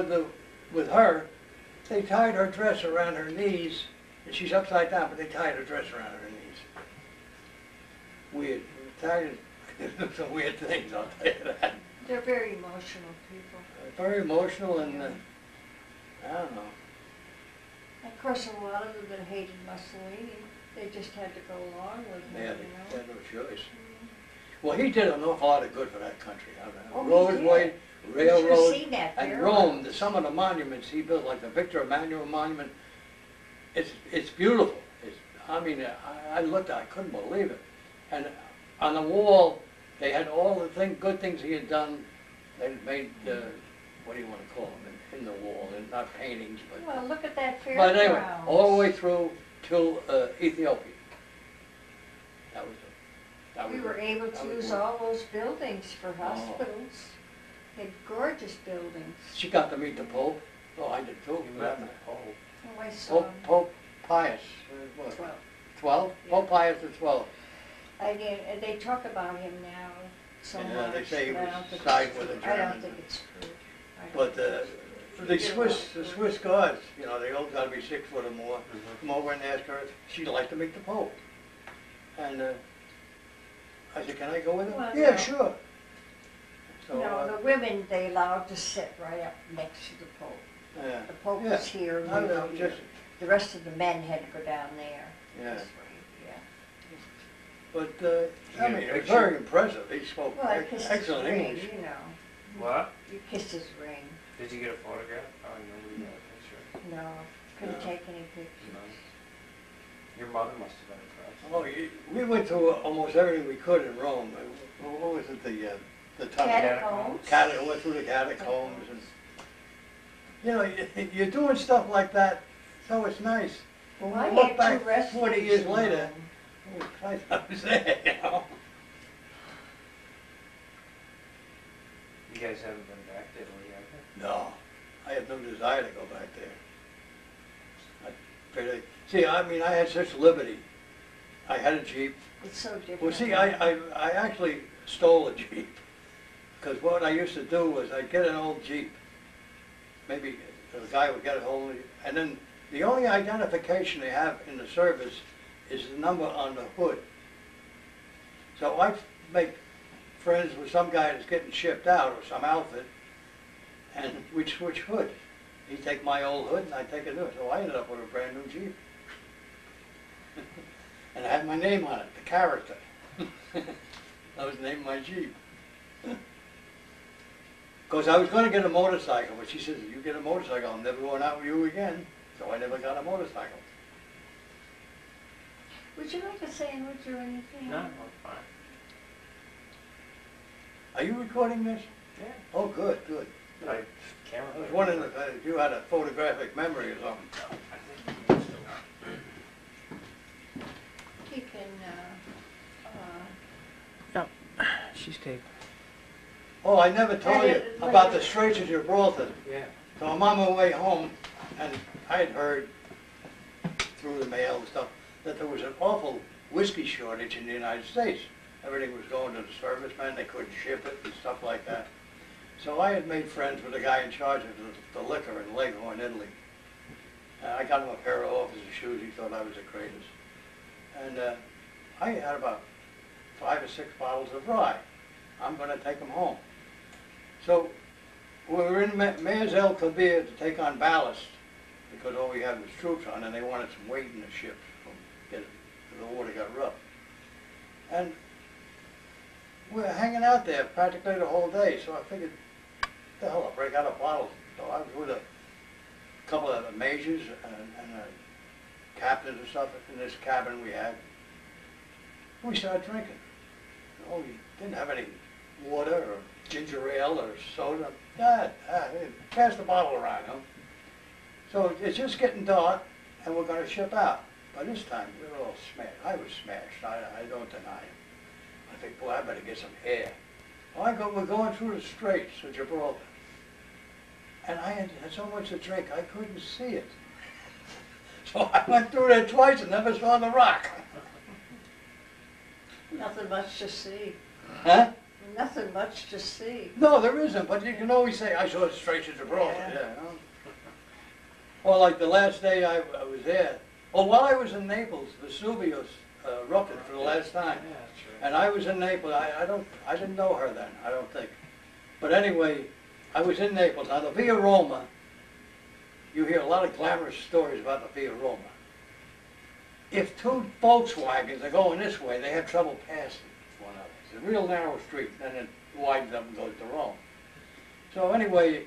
Speaker 3: with her, they tied her dress around her knees, and she's upside down, but they tied her dress around her knees. Weird. Italians do some weird things, I'll tell you that.
Speaker 1: They're very emotional people.
Speaker 3: Very emotional, and I don't know.
Speaker 1: Of course, a lot of them that hated Mussolini, they just had to go along with
Speaker 3: They
Speaker 1: him,
Speaker 3: had,
Speaker 1: you
Speaker 3: they
Speaker 1: know.
Speaker 3: had no choice. Well, he did an awful lot of good for that country. I
Speaker 1: Oh,
Speaker 3: mean,
Speaker 1: he
Speaker 3: roadway,
Speaker 1: You should've
Speaker 3: railroad,
Speaker 1: seen that
Speaker 3: and
Speaker 1: there.
Speaker 3: Rome. Some of the monuments he built, like the Victor Emmanuel Monument, it's beautiful. I mean, I looked, I couldn't believe it. And on the wall, they had all the good things he had done. They made, what do you want to call them, in the wall, and not paintings, but.
Speaker 1: Well, look at that fairgrounds.
Speaker 3: But anyway, all the way through till Ethiopia. That was
Speaker 1: We
Speaker 3: it.
Speaker 1: were able
Speaker 3: That
Speaker 1: to
Speaker 3: was
Speaker 1: use
Speaker 3: good.
Speaker 1: all those buildings for hospitals. They had gorgeous buildings.
Speaker 3: She got to meet the Pope. Oh, I did too.
Speaker 2: You met the Pope.
Speaker 1: Oh, I saw them.
Speaker 3: Pope Pius. What?
Speaker 1: 12.
Speaker 3: 12?
Speaker 1: Yeah.
Speaker 3: Pope Pius the 12th.
Speaker 1: I did, and they talk about him now so
Speaker 3: Yeah,
Speaker 1: much.
Speaker 3: they say he
Speaker 1: but I
Speaker 3: was
Speaker 1: don't think
Speaker 3: side
Speaker 1: it's
Speaker 3: with a
Speaker 1: true. I don't
Speaker 3: German.
Speaker 1: think it's true. I don't
Speaker 3: But
Speaker 1: think
Speaker 3: the Swiss guards, you know, they all got to be 6 foot or more. Come over and ask her if she'd like to meet the Pope. And I said, "Can I go with him?"
Speaker 1: Well,
Speaker 3: Yeah,
Speaker 1: no.
Speaker 3: sure. So,
Speaker 1: No, the women, they allowed to sit right up next to the Pope.
Speaker 3: yeah,
Speaker 1: The Pope
Speaker 3: Yeah.
Speaker 1: was here, and
Speaker 3: I
Speaker 1: we
Speaker 3: know,
Speaker 1: were here.
Speaker 3: just-
Speaker 1: The rest of the men had to go down there.
Speaker 3: yeah.
Speaker 1: This way, yeah.
Speaker 3: But,
Speaker 2: You
Speaker 3: I
Speaker 2: get a
Speaker 3: mean, it was
Speaker 2: picture?
Speaker 3: very impressive. He spoke
Speaker 1: Well, I kissed his
Speaker 3: excellent
Speaker 1: ring,
Speaker 3: English.
Speaker 1: you know.
Speaker 2: What?
Speaker 1: You kissed his ring.
Speaker 2: Did you get a photograph? Oh, no, we got a picture.
Speaker 1: No, couldn't
Speaker 3: No.
Speaker 1: take any pictures.
Speaker 2: No. Your mother must have been impressed.
Speaker 3: Oh, we went to almost everything we could in Rome. What was it, the tunnel?
Speaker 1: Catacombs.
Speaker 3: Went through the catacombs, and you know, you're doing stuff like that, so it's nice. When
Speaker 1: Well, I
Speaker 3: we look
Speaker 1: had
Speaker 3: back
Speaker 1: two restaurants
Speaker 3: 40 years
Speaker 1: in
Speaker 3: later,
Speaker 1: Rome.
Speaker 3: oh Christ, I was there, you know.
Speaker 2: You guys haven't been back to Italy, have you?
Speaker 3: No, I have no desire to go back there. See, I mean, I had such liberty. I had a Jeep.
Speaker 1: It's so different.
Speaker 3: Well, see, I actually stole a Jeep. Because what I used to do was I'd get an old Jeep. Maybe the guy would get a hold of it. And then the only identification they have in the service is the number on the hood. So I make friends with some guy that's getting shipped out or some outfit, and we'd switch hood. He'd take my old hood and I'd take a new. So I ended up with a brand new Jeep. And I had my name on it, the character. That was the name of my Jeep. Because I was going to get a motorcycle, but she says, if you get a motorcycle, I'm never going out with you again. So I never got a motorcycle.
Speaker 1: Would you like a sandwich or anything?
Speaker 2: No, I'm fine.
Speaker 3: Are you recording this?
Speaker 2: Yeah.
Speaker 3: Oh, good, good.
Speaker 2: I camera.
Speaker 3: I was wondering if you had a photographic memory or something.
Speaker 1: You can,
Speaker 2: She's taped.
Speaker 3: Oh, I never told you about the Straits of Gibraltar.
Speaker 2: Yeah.
Speaker 3: So I'm on my way home, and I had heard through the mail and stuff that there was an awful whiskey shortage in the United States. Everything was going to the servicemen, they couldn't ship it and stuff like that. So I had made friends with the guy in charge of the liquor in Leghorn, Italy. I got him a pair of officer shoes, he thought I was the greatest. And I had about 5 or 6 bottles of rye. I'm going to take them home. So we were in Mayor's El Kabir to take on ballast because all we had was troops on, and they wanted some weight in the ships because the water got rough. And we were hanging out there practically the whole day, so I figured, the hell, I'll break out a bottle. So I was with a couple of the majors and captains and stuff in this cabin we had. We started drinking. Oh, we didn't have any water or ginger ale or soda. Pass the bottle around, huh? So it's just getting dark, and we're going to ship out. By this time, we were all smashed. I was smashed. I don't deny it. I think, boy, I better get some air. Well, we're going through the Straits of Gibraltar. And I had so much to drink, I couldn't see it. So I went through there twice and never saw the rock.
Speaker 1: nothing much to see.
Speaker 3: Huh?
Speaker 1: Nothing much to see.
Speaker 3: No, there isn't, but you can always say, I saw the Straits of Gibraltar.
Speaker 1: Yeah.
Speaker 3: Yeah. Huh? Well, like the last day I was there, well, while I was in Naples, Vesuvius erupted for the last time.
Speaker 2: Yeah, that's true.
Speaker 3: And I was in Naples. I didn't know her then, I don't think. But anyway, I was in Naples. Now the Via Roma, you hear a lot of glamorous stories about the Via Roma. If 2 Volkswagens are going this way, they have trouble passing one another. It's a real narrow street, then it widens up and goes to Rome. So anyway,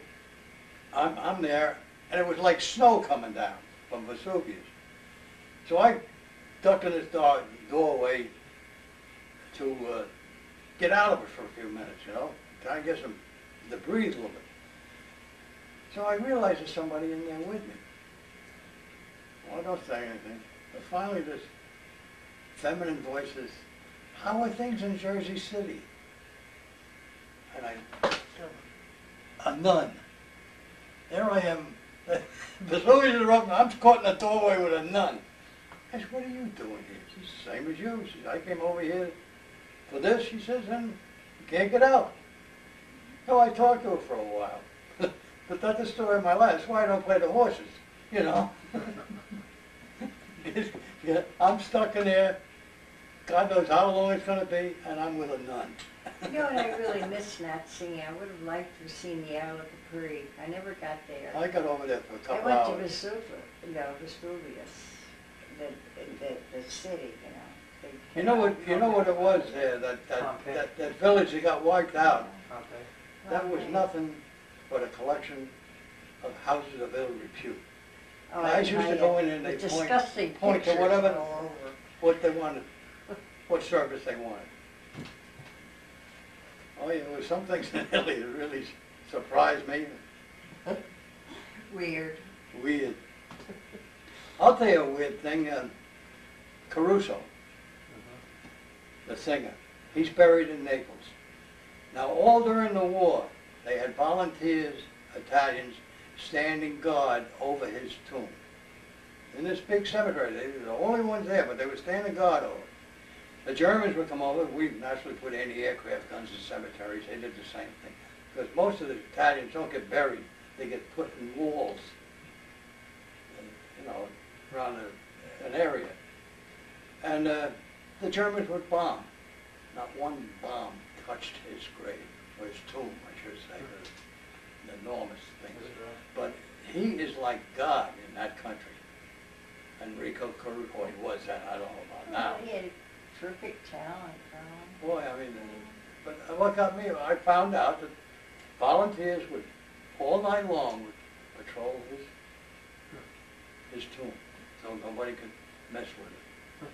Speaker 3: I'm there, and it was like snow coming down from Vesuvius. So I ducked in this doorway to get out of it for a few minutes, you know, try and get some to breathe a little bit. So I realized there's somebody in there with me. Well, I don't say anything. But finally this feminine voice says, how are things in Jersey City? And a nun. There I am. Vesuvius is erupting. I'm caught in the doorway with a nun. I said, what are you doing here? She says, same as you. She says, I came over here for this, she says, and you can't get out. So I talked to her for a while. But that's the story of my life. That's why I don't play the horses, you know. Yeah, I'm stuck in there. God knows how long it's going to be, and I'm with a nun.
Speaker 1: You know what I really miss not seeing? I would have liked to have seen the Isle of Capri. I never got there.
Speaker 3: I got over there for a couple
Speaker 1: I
Speaker 3: hours.
Speaker 1: went to Vesuvius, the city, you know.
Speaker 3: You know what it was there, that village that got wiped out.
Speaker 2: Okay.
Speaker 3: That was nothing but a collection of houses of ill repute.
Speaker 1: Oh,
Speaker 3: Guys used to go in and they
Speaker 1: disgusting
Speaker 3: point to
Speaker 1: pictures
Speaker 3: whatever,
Speaker 1: all over.
Speaker 3: what they wanted, what service they wanted. Oh yeah, there were some things in Italy that really surprised me.
Speaker 1: Weird.
Speaker 3: Weird. I'll tell you a weird thing. Caruso, the singer, he's buried in Naples. Now all during the war, they had volunteers, Italians, standing guard over his tomb. in this big cemetery. They were the only ones there, but they were standing guard over. The Germans would come over. We naturally put anti-aircraft guns in cemeteries. They did the same thing. Because most of the Italians don't get buried. They get put in walls, you know, around an area. And the Germans would bomb. Not one bomb touched his grave, or his tomb, I should say. An enormous thing. But he is like God in that country. Enrico Caruso, he was then, I don't know about now.
Speaker 1: He had a terrific talent, Ron.
Speaker 3: Boy, I mean, but what got me, I found out that volunteers would, all night long, would patrol his tomb, so nobody could mess with it.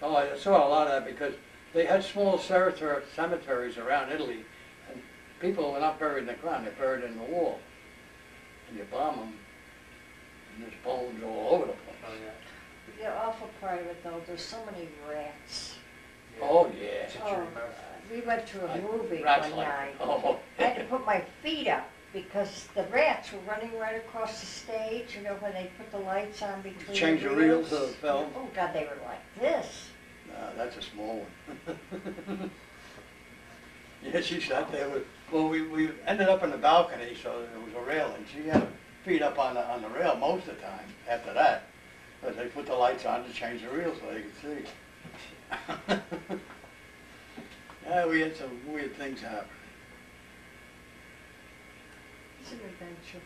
Speaker 3: Oh, I saw a lot of that because they had small cemeteries around Italy, and people were not buried in the ground, they're buried in the wall. And you bomb them, and there's bones all over the place.
Speaker 2: Oh, yeah.
Speaker 1: The awful part of it though, there's so many rats.
Speaker 3: Oh, yeah.
Speaker 2: That's what
Speaker 1: Oh,
Speaker 2: you remember.
Speaker 1: we went to a movie
Speaker 3: Rats
Speaker 1: one
Speaker 3: like-
Speaker 1: night.
Speaker 3: Oh,
Speaker 1: I had to put my feet up because the rats were running right across the stage, you know, when they put the lights on between
Speaker 3: change the reels of the film.
Speaker 1: Oh God, they were like this.
Speaker 3: That's a small one. Yeah, she sat there with, well, we ended up in the balcony, so there was a railing. She had her feet up on the rail most of the time after that. But they put the lights on to change the reels so they could see. Yeah, we had some weird things happen.
Speaker 1: It's an adventure.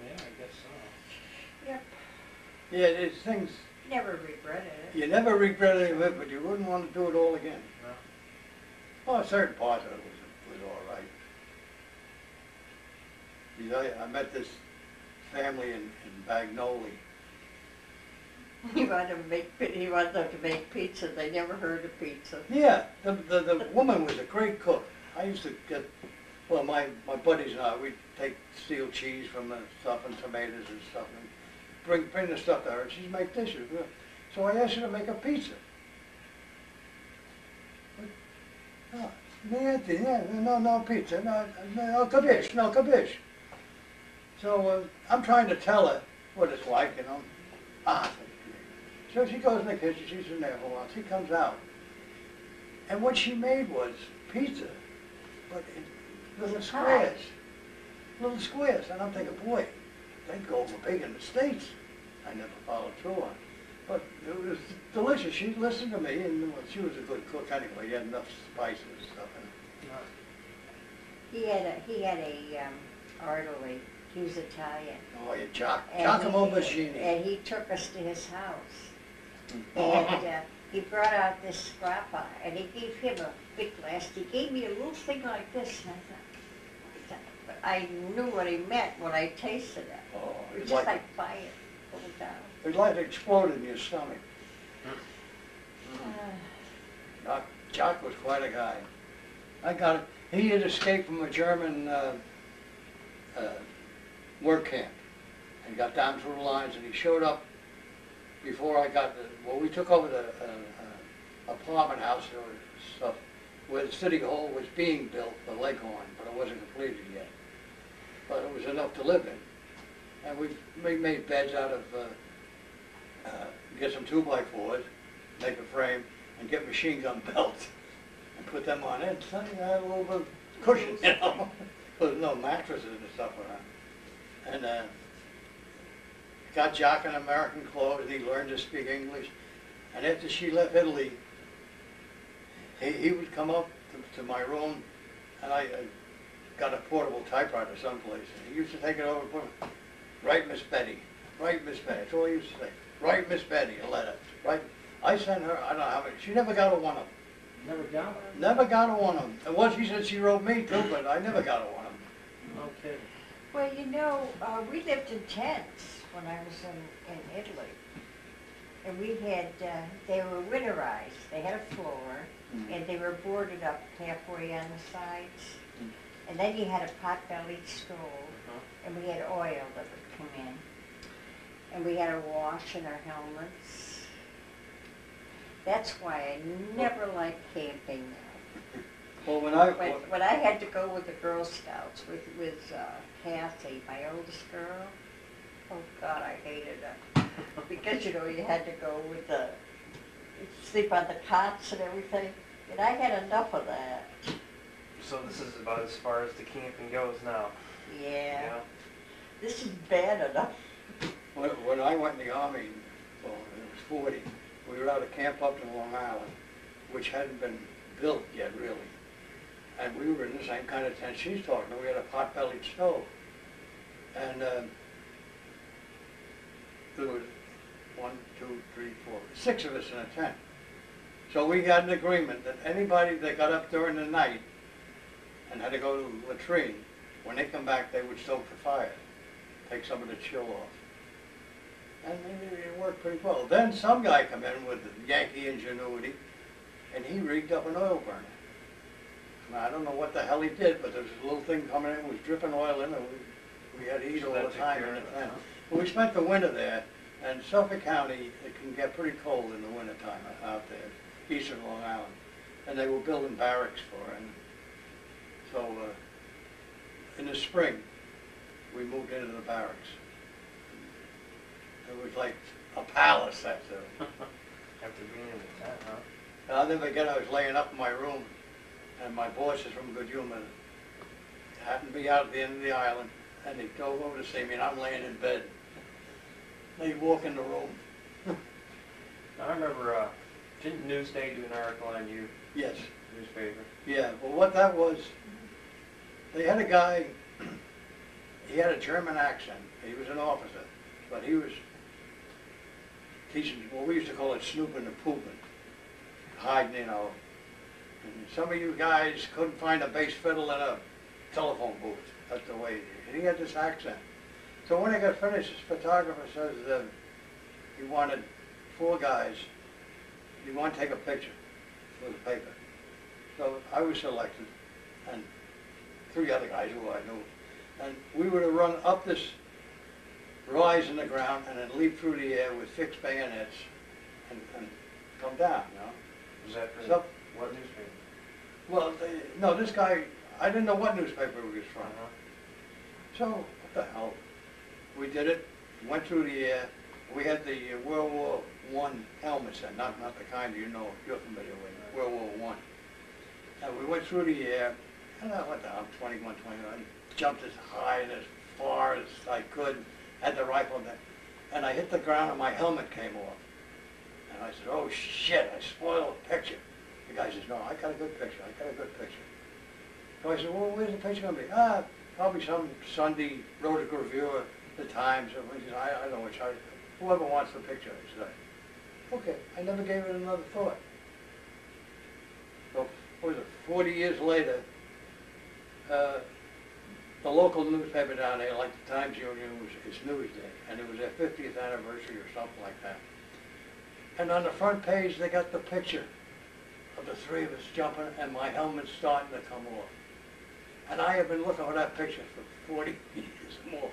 Speaker 2: Yeah, I guess so.
Speaker 1: Yep.
Speaker 3: Yeah, there's things,
Speaker 1: Never regretted it.
Speaker 3: you never regret any of it, but you wouldn't want to do it all again.
Speaker 2: No.
Speaker 3: Oh, certain parts of it was all right. You know, I met this family in Bagnoli.
Speaker 1: He wanted them to make pizza. They never heard of pizza.
Speaker 3: Yeah, the woman was a great cook. I used to get, well, my buddies and I, we'd take steel cheese from the stuff and tomatoes and stuff and bring the stuff to her and she'd make dishes. So I asked her to make a pizza. Oh, no pizza, no capiche. So I'm trying to tell her what it's like, you know. So she goes in the kitchen, she's in there for a while, she comes out. And what she made was pizza, but in little squares. Little squares. And I'm thinking, boy, they'd go over big in the States. I never followed through on it. But it was delicious. She listened to me, and well, she was a good cook anyway. He had enough spices and stuff in it.
Speaker 1: He had a artery. He was Italian.
Speaker 3: Oh, yeah, Giacomo Machini.
Speaker 1: And he took us to his house. And he brought out this scrappa, and he gave him a big glass. He gave me a little thing like this, and I thought, but I knew what he meant when I tasted it.
Speaker 3: Oh,
Speaker 1: It was just like buy it, pull it down.
Speaker 3: It'd like to explode in your stomach. Jock was quite a guy. I got it. He had escaped from a German work camp and got down through the lines, and he showed up before I got well, we took over the apartment house or stuff where the city hall was being built, the Leghorn, but it wasn't completed yet. But it was enough to live in. And we made beds out of, get some 2x4s, make a frame, and get machine gun belts and put them on it. So you had a little bit of cushion, you know. There's no mattresses and stuff around. And got Jock in American clothes, he learned to speak English. And after she left Italy, he would come up to my room, and I got a portable typewriter someplace. And he used to take it over and put it, write Miss Betty, that's all he used to say. Write Miss Betty a letter, write. I sent her, I don't know how many, she never got a one of them.
Speaker 2: Never got one?
Speaker 3: Never got a one of them. And what she said she wrote me too, but I never got a one of them.
Speaker 2: Okay.
Speaker 1: Well, you know, we lived in tents when I was in Italy. And we had, they were winterized. They had a floor, and they were boarded up halfway on the sides. And then you had a pot-bellied stove, and we had oil that would come in. And we had a wash in our helmets. That's why I never liked camping now.
Speaker 3: Well,
Speaker 1: When I had to go with the Girl Scouts with Kathy, my oldest girl, Oh, God, I hated it. Because, you know, you had to go with the, sleep on the cots and everything. And I had enough of that.
Speaker 2: So this is about as far as the camping goes now.
Speaker 1: Yeah. This is bad enough.
Speaker 3: When I went in the Army, well, it was 40, we were out of Camp Upton, Long Island, which hadn't been built yet, really. And we were in the same kind of tent she's talking about. We had a pot-bellied stove. And there was 1, 2, 3, 4, 6 of us in a tent. So we got an agreement that anybody that got up during the night and had to go to the latrine, when they come back, they would stoke the fire, take some of the chill off. And it worked pretty well. Then some guy come in with Yankee ingenuity, and he rigged up an oil burner. Now, I don't know what the hell he did, but there was a little thing coming in, was dripping oil in, and we had to eat all the time in the tent. But we spent the winter there, and Suffolk County, it can get pretty cold in the wintertime out there, eastern Long Island. And they were building barracks for it. And so in the spring, we moved into the barracks. It was like a palace, that's it.
Speaker 2: After being in the tent, huh?
Speaker 3: And I'll never forget, I was laying up in my room, and my boss is from Good Humor. Happened to be out at the end of the island, and he drove over to see me, and I'm laying in bed. They walk in the room.
Speaker 2: I remember, didn't Newsday do an article on you?
Speaker 3: Yes.
Speaker 2: Newspaper.
Speaker 3: Yeah, well what that was, they had a guy, he had a German accent. He was an officer, but he was teaching, well, we used to call it snooping and pooping, hiding, you know. And some of you guys couldn't find a bass fiddle in a telephone booth. That's the way, he had this accent. So when I got finished, his photographer says he wanted 4 guys, he wanted to take a picture for the paper. So I was selected, and 3 other guys who I knew. And we were to run up this rise in the ground and then leap through the air with fixed bayonets and come down, you know.
Speaker 2: Was that for
Speaker 3: So,
Speaker 2: what newspaper?
Speaker 3: well, no, this guy, I didn't know what newspaper he was from.
Speaker 2: Uh-huh.
Speaker 3: So, what the hell? We did it, went through the air. We had the World War I helmets in, not the kind you know, you're familiar with, World War I. And we went through the air, and I went down 21, jumped as high and as far as I could, had the rifle there, and I hit the ground and my helmet came off. And I said, oh shit, I spoiled the picture. The guy says, no, I got a good picture, I got a good picture. So I said, well, where's the picture going to be? Probably some Sunday rotogravure, the Times, or I don't know which, whoever wants the picture. I said, okay, I never gave it another thought. So, what was it, 40 years later, the local newspaper down there, like the Times Union, it's Newsday, and it was their 50th anniversary or something like that. And on the front page, they got the picture of the 3 of us jumping, and my helmet's starting to come off. And I have been looking for that picture for 40 years more.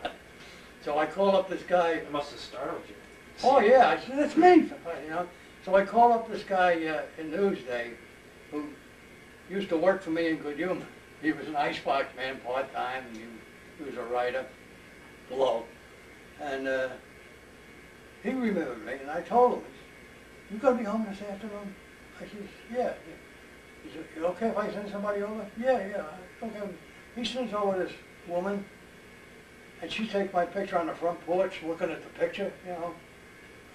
Speaker 3: So I call up this guy.
Speaker 2: It must have startled you.
Speaker 3: Oh yeah, I said, that's me, you know. So I call up this guy in Newsday who used to work for me in Good Humor. He was an icebox man part-time, and he was a writer, low. And he remembered me, and I told him, you going to be home this afternoon? I said, yeah. He said, you okay if I send somebody over? Yeah, okay. He sends over this woman, and she takes my picture on the front porch, looking at the picture, you know.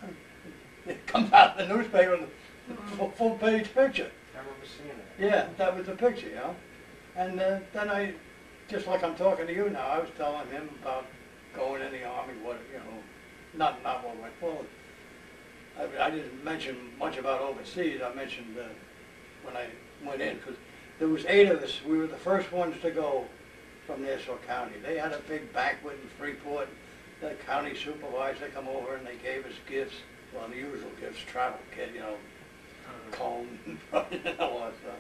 Speaker 3: And it comes out in the newspaper, the full-page picture.
Speaker 2: I remember seeing it.
Speaker 3: Yeah, that was the picture, you know. And then I, just like I'm talking to you now, I was telling him about going in the Army, what, you know, not what went forward. I didn't mention much about overseas. I mentioned when I went in, because there was 8 of us. We were the first ones to go from Nassau County. They had a big banquet in Freeport. The county supervisor come over and they gave us gifts. Well, the usual gifts, travel kit, you know, comb, and all that stuff.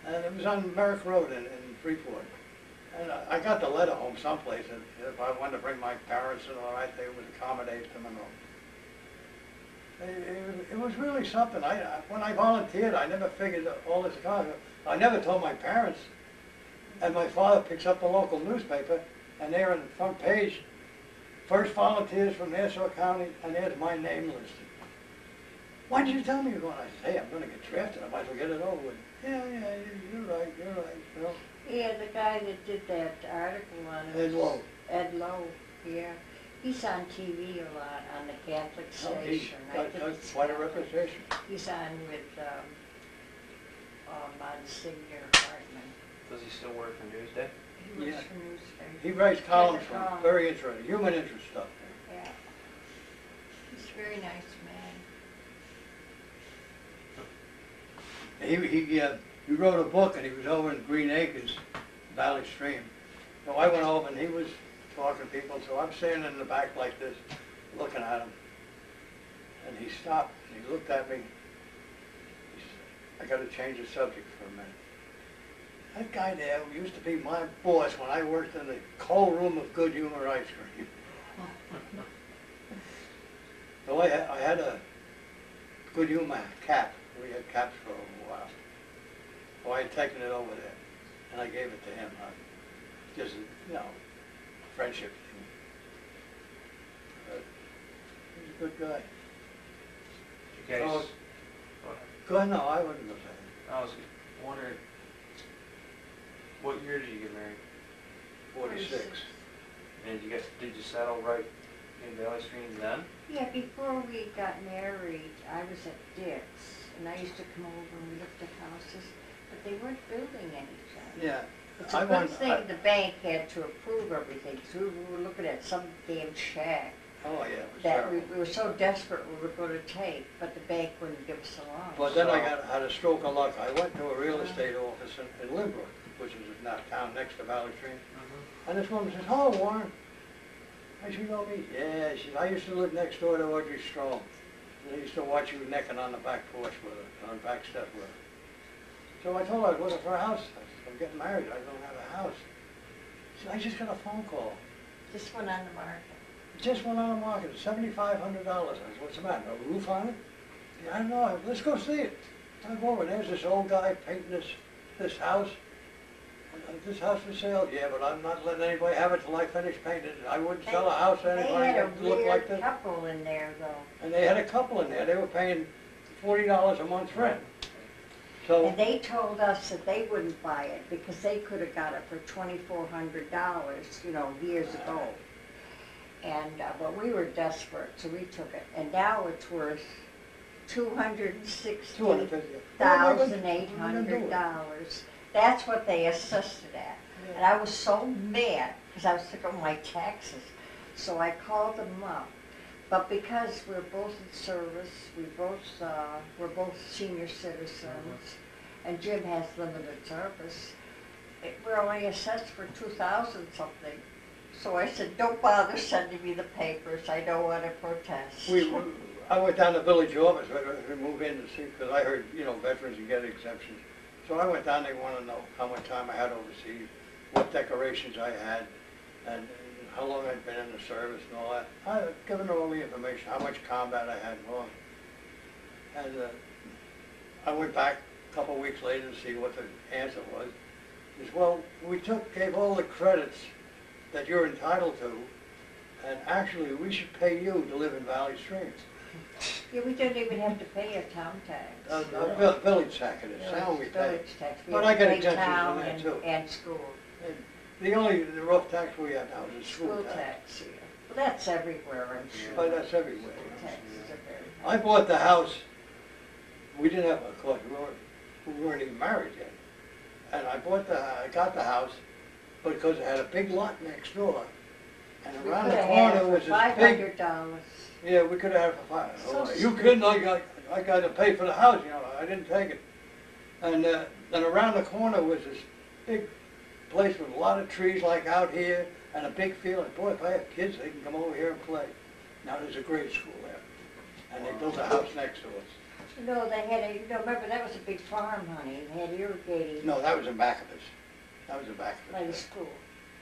Speaker 3: And it was on Merrick Road in Freeport. And I got the letter home someplace, and if I wanted to bring my parents and all right, they would accommodate them and all. It was really something. When I volunteered, I never figured all this out. I never told my parents. And my father picks up the local newspaper, and there on the front page, first volunteers from Nassau County, and there's my name listed. Why did you tell me you're going? I said, hey, I'm gonna get drafted, I might as well get it over with. Yeah, you're right, you know.
Speaker 1: Yeah, the guy that did that article on it.
Speaker 3: Ed Lowe.
Speaker 1: Ed Lowe, yeah. He's on TV a lot, on the Catholic
Speaker 3: Oh, he's
Speaker 1: station.
Speaker 3: got quite a reputation.
Speaker 1: He's on with, Monsignor Hartman.
Speaker 2: Does he still work for Newsday?
Speaker 1: He works
Speaker 3: Yeah.
Speaker 1: for Newsday.
Speaker 3: He writes columns
Speaker 1: Yeah,
Speaker 3: from very interesting, human interest stuff.
Speaker 1: Yeah. He's a very nice man.
Speaker 3: He wrote a book, and he was over in Green Acres, Valley Stream. So I went over, and he was talking to people, so I'm standing in the back like this, looking at him. And he stopped, and he looked at me. He said, I gotta change the subject for a minute. That guy there who used to be my boss when I worked in the cold room of Good Humor Ice Cream. So I had a Good Humor cap. We had caps for a while. So I had taken it over there, and I gave it to him. Just, you know, friendship thing. But he's a good guy.
Speaker 2: Okay.
Speaker 3: Oh, go ahead, no, I wouldn't go say
Speaker 2: I was wondering, what year did you get married?
Speaker 3: 46.
Speaker 2: And did you settle right in Valley Stream then?
Speaker 1: Yeah, before we got married, I was at Dick's, and I used to come over and we looked at houses, but they weren't building anything.
Speaker 3: Yeah.
Speaker 1: It's a good thing the bank had to approve everything, so we were looking at some damn shack
Speaker 3: Oh, yeah, it was
Speaker 1: that
Speaker 3: terrible.
Speaker 1: we were so desperate we were gonna take, but the bank wouldn't give us a loan.
Speaker 3: But then I had a stroke of luck. I went to a real estate office in Lynbrook, which is now town next to Valley Stream. And this woman says, hello, Warren. I said, you know me? Yeah, she said, I used to live next door to Audrey Strong. And I used to watch you necking on the back porch with her, on the back step with her. So I told her I was looking for a house. I said, I'm getting married, I don't have a house. She said, I just got a phone call.
Speaker 1: Just went on the market.
Speaker 3: It just went on the market, $7,500. I said, what's the matter, no roof on it? Yeah, I don't know, let's go see it. I go over, there's this old guy painting this house. This house for sale? Yeah, but I'm not letting anybody have it till I finish painting it. I wouldn't sell a house to anybody
Speaker 1: They had a
Speaker 3: that looked like
Speaker 1: weird
Speaker 3: this.
Speaker 1: couple in there though.
Speaker 3: And they had a couple in there. They were paying $40 a month rent. So,
Speaker 1: And they told us that they wouldn't buy it because they could have got it for $2,400, you know, years ago. And, but we were desperate, so we took it. And now it's worth $260,800. That's what they assessed it at. And I was so mad because I was sick of my taxes. So I called them up. But because we're both in service, we're both senior citizens, and Jim has limited service, we're only assessed for 2,000 something. So I said, don't bother sending me the papers. I don't want to protest.
Speaker 3: I went down to the village office to move in to see, because I heard, you know, veterans can get exemptions. So I went down, they want to know how much time I had overseas, what decorations I had, and how long I'd been in the service and all that. I've given her all the information, how much combat I had and all. And I went back a couple of weeks later to see what the answer was. He says, well, we gave all the credits that you're entitled to, and actually we should pay you to live in Valley Stream.
Speaker 1: Yeah, we don't even have to pay a town tax.
Speaker 3: Village tax it is, town we pay.
Speaker 1: Village tax. We
Speaker 3: But
Speaker 1: have
Speaker 3: I
Speaker 1: to
Speaker 3: get
Speaker 1: pay
Speaker 3: exemptions
Speaker 1: town
Speaker 3: on that too.
Speaker 1: And school.
Speaker 3: The rough tax we have now is a school tax.
Speaker 1: Yeah. Well, that's everywhere, I'm sure.
Speaker 3: But that's everywhere.
Speaker 1: Taxes are very
Speaker 3: I bought the house, we didn't have, of course, we weren't even married yet. And I got the house because it had a big lot next door. And
Speaker 1: We
Speaker 3: around
Speaker 1: could
Speaker 3: the
Speaker 1: have had
Speaker 3: corner
Speaker 1: it
Speaker 3: was
Speaker 1: for
Speaker 3: this big,
Speaker 1: $500.
Speaker 3: yeah, we could have had it for five.
Speaker 1: So
Speaker 3: You couldn't, I got to pay for the house, you know, I didn't take it. And then around the corner was this big place with a lot of trees like out here and a big field. And boy, if I have kids, they can come over here and play. Now there's a grade school there. And they built a house next to us.
Speaker 1: You know, they had remember that was a big farm, honey. They had irrigating
Speaker 3: No, that was in back of us. That was in back of
Speaker 1: by the
Speaker 3: us.
Speaker 1: school.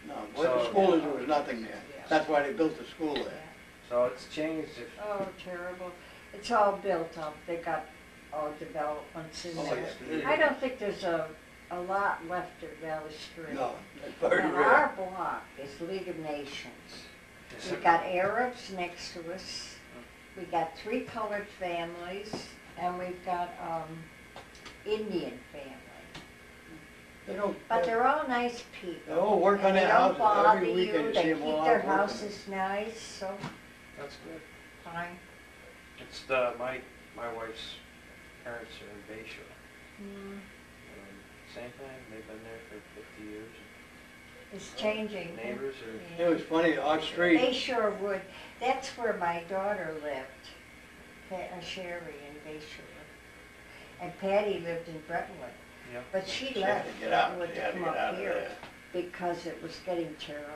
Speaker 3: No, where the school is, there was nothing there.
Speaker 1: Yeah.
Speaker 3: That's why they built the school
Speaker 1: Yeah.
Speaker 3: there.
Speaker 2: So it's changed if,
Speaker 1: Oh, terrible. It's all built up. They got all developments in
Speaker 3: Oh,
Speaker 1: there.
Speaker 3: yeah.
Speaker 1: I don't think there's a lot left at Valley Street.
Speaker 3: No, that's very
Speaker 1: Now,
Speaker 3: rare.
Speaker 1: our block is League of Nations.
Speaker 2: Yes,
Speaker 1: We
Speaker 2: sir.
Speaker 1: got Arabs next to us. We got 3 colored families, and we've got Indian family.
Speaker 3: They don't,
Speaker 1: But they're all nice people.
Speaker 3: they all work on
Speaker 1: And they
Speaker 3: their
Speaker 1: don't
Speaker 3: houses
Speaker 1: bother
Speaker 3: every weekend.
Speaker 1: you.
Speaker 3: You
Speaker 1: They
Speaker 3: see
Speaker 1: keep
Speaker 3: them all
Speaker 1: their
Speaker 3: out working.
Speaker 1: houses nice, so
Speaker 2: That's good.
Speaker 1: fine.
Speaker 2: It's my wife's parents are in Bayshore. Same thing, they've been there for 50 years.
Speaker 1: It's changing.
Speaker 2: Neighbors are,
Speaker 3: It was funny, our street,
Speaker 1: Bayshore would, that's where my daughter lived, Sherry in Bayshore. And Patty lived in Brentwood.
Speaker 2: yeah.
Speaker 1: But she
Speaker 3: She had
Speaker 1: left
Speaker 3: to get out,
Speaker 1: Brentwood
Speaker 3: she
Speaker 1: to
Speaker 3: had to
Speaker 1: come
Speaker 3: get
Speaker 1: up
Speaker 3: out of
Speaker 1: here
Speaker 3: there.
Speaker 1: because it was getting terrible.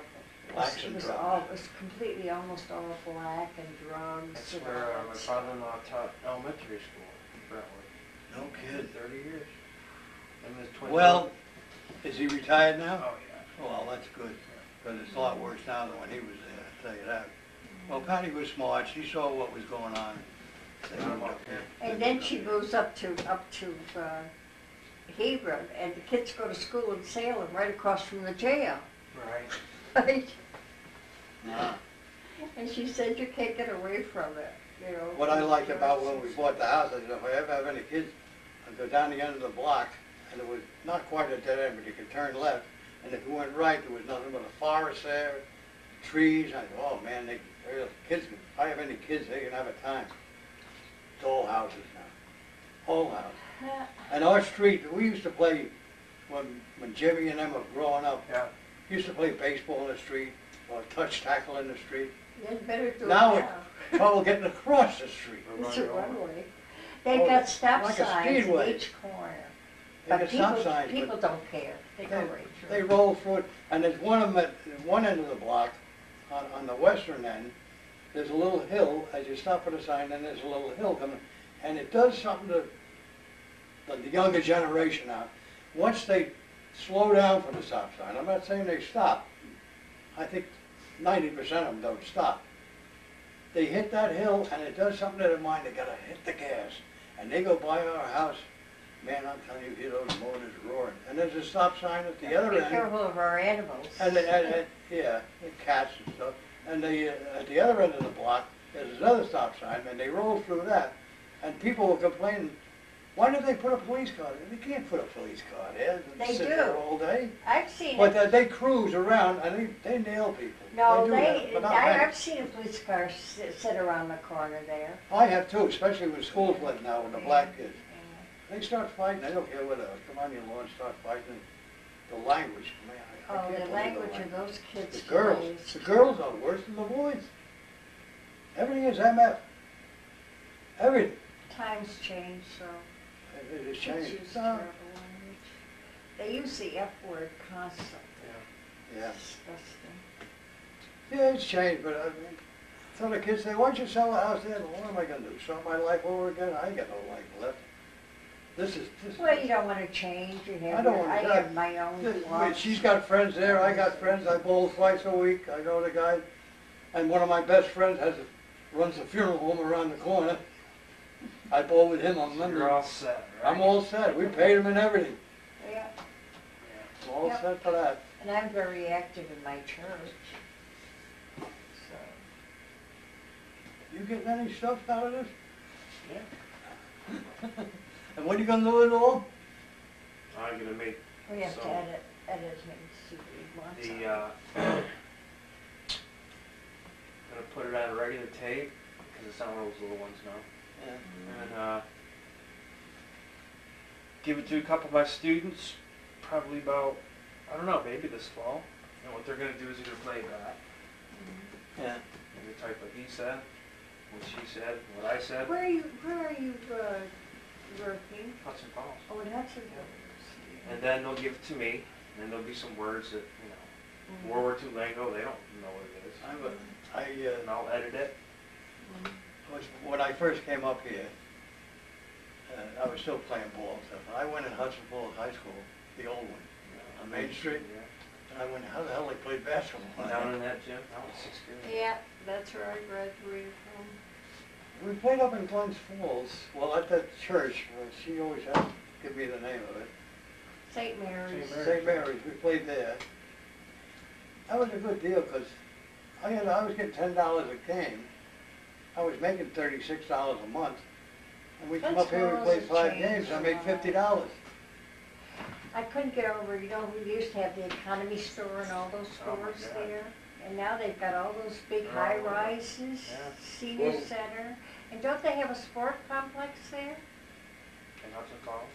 Speaker 3: Blacks
Speaker 1: It
Speaker 3: and
Speaker 1: was
Speaker 3: drugs.
Speaker 1: all, it was completely almost all black and drugs.
Speaker 2: That's
Speaker 1: and
Speaker 2: where
Speaker 1: all
Speaker 2: my
Speaker 1: that stuff.
Speaker 2: father-in-law taught elementary school in Brentwood.
Speaker 3: No kid.
Speaker 2: 30 years. And his twin
Speaker 3: Well, is he retired now?
Speaker 2: brother- Oh, yeah.
Speaker 3: Well, that's good, because it's a lot worse now than when he was there, I'll tell you that. Well, Patty was smart, she saw what was going on. They moved up here.
Speaker 1: And then she moves up to Hebron, and the kids go to school in Salem, right across from the jail.
Speaker 2: Right.
Speaker 1: Right?
Speaker 3: Yeah.
Speaker 1: And she said you can't get away from it, you know.
Speaker 3: What I liked about when we bought the house, I said, if I ever have any kids, I'd go down the end of the block, and it was not quite a dead end, but you could turn left, and if you went right, there was nothing but a forest there, trees. I thought, oh man, kids, if I have any kids, they can have a time. It's all houses now, all houses. And our street, we used to play, when Jimmy and them were growing up,
Speaker 2: Yeah.
Speaker 3: used to play baseball in the street, or touch tackle in the street.
Speaker 1: You better do it
Speaker 3: Now
Speaker 1: now.
Speaker 3: it's trouble getting across the street.
Speaker 1: It's
Speaker 2: Run
Speaker 1: a
Speaker 2: it over.
Speaker 1: runway. They've
Speaker 3: Oh,
Speaker 1: got stop
Speaker 3: like a
Speaker 1: signs in
Speaker 3: speedway.
Speaker 1: each corner.
Speaker 3: They
Speaker 1: But
Speaker 3: got stop
Speaker 1: people,
Speaker 3: signs,
Speaker 1: people
Speaker 3: but
Speaker 1: don't care. They go right
Speaker 3: they
Speaker 1: through.
Speaker 3: roll through it, and there's one of them at one end of the block, on the western end, there's a little hill, as you stop at a sign, and there's a little hill coming, and it does something to the younger generation now. Once they slow down for the stop sign, I'm not saying they stop, I think 90% of them don't stop. They hit that hill, and it does something to their mind, they gotta hit the gas, and they go by our house, man, I'm telling you, hear those motors roaring, and there's a stop sign at the other
Speaker 1: Be
Speaker 3: end.
Speaker 1: careful of our animals.
Speaker 3: Yeah, the cats and stuff. And at the other end of the block, there's another stop sign, and they roll through that. And people were complaining, why did they put a police car there? They can't put a police car there.
Speaker 1: They
Speaker 3: Sit
Speaker 1: do.
Speaker 3: there all day.
Speaker 1: I've seen
Speaker 3: But
Speaker 1: it.
Speaker 3: they cruise around, and they nail people.
Speaker 1: No,
Speaker 3: do that, but not many.
Speaker 1: I've seen a police car sit around the corner there.
Speaker 3: I have too, especially when schools let now, with the black kids.
Speaker 1: Yeah.
Speaker 3: They start fighting, they don't care what else. Come on, your lawn, start fighting. The language, man, I
Speaker 1: Oh,
Speaker 3: can't
Speaker 1: the
Speaker 3: believe
Speaker 1: language of those kids.
Speaker 3: The girls are worse than the boys. Everything is MF. Everything.
Speaker 1: Times change, so
Speaker 3: It has
Speaker 1: kids
Speaker 3: changed.
Speaker 1: use terrible language. They use the F word constantly.
Speaker 3: Yeah.
Speaker 1: It's disgusting.
Speaker 3: Yeah, it's changed, but I mean, so the kids say, why don't you sell the house there? Well, what am I gonna do, start my life over again? I ain't got no life left. This is.
Speaker 1: Well, you don't want to change.
Speaker 3: I don't
Speaker 1: I
Speaker 3: wanna-
Speaker 1: have my own
Speaker 3: Wait,
Speaker 1: flaws.
Speaker 3: she's got friends there, I got friends, I bowl twice a week, I know the guy. And one of my best friends runs a funeral home around the corner. I bowl with him on Monday.
Speaker 2: You're all set, right?
Speaker 3: I'm all set, we paid him and everything.
Speaker 1: Yeah,
Speaker 3: I'm all
Speaker 1: Yep.
Speaker 3: set for that.
Speaker 1: and I'm very active in my church. So,
Speaker 3: You getting any stuff out of this?
Speaker 2: Yeah.
Speaker 3: And what are you gonna do with it all?
Speaker 2: I'm gonna make
Speaker 1: we have to
Speaker 2: So-
Speaker 1: edit him, see what he wants.
Speaker 2: the, gonna put it on a regular tape, because it's not one of those little ones now.
Speaker 3: Yeah.
Speaker 2: And give it to a couple of my students, probably about, I don't know, maybe this fall. And what they're gonna do is either play it back,
Speaker 3: Yeah.
Speaker 2: maybe type what he said, what she said, what I said.
Speaker 1: Where are you working?
Speaker 2: Hudson Falls.
Speaker 1: Oh, in Hudson.
Speaker 2: And then they'll give it to me, and then there'll be some words that, World War II lingo, they don't know what it is. And I'll edit it.
Speaker 3: When I first came up here, I was still playing ball and stuff. And I went in Hudson Falls High School, the old one, on Main Street.
Speaker 2: Yeah.
Speaker 3: And I went, how the hell they played basketball?
Speaker 2: Down in that gym, I was 6th grade.
Speaker 1: Yeah, that's where I graduated from.
Speaker 3: We played up in Glens Falls, well, at that church, she always had to give me the name of it.
Speaker 1: St. Mary's.
Speaker 2: St. Mary's.
Speaker 3: St. Mary's, we played there. That was a good deal, because I was getting $10 a game. I was making $36 a month. And we come up here and play 5 games, I made $50.
Speaker 1: I couldn't get over, you know, we used to have the Economy Store and all those
Speaker 2: Oh my
Speaker 1: stores
Speaker 2: God.
Speaker 1: there. And now they've got all those big
Speaker 2: Oh,
Speaker 1: high rises,
Speaker 2: yeah.
Speaker 1: senior
Speaker 3: Well-
Speaker 1: center. And don't they have a sport complex there?
Speaker 2: And Hudson Falls?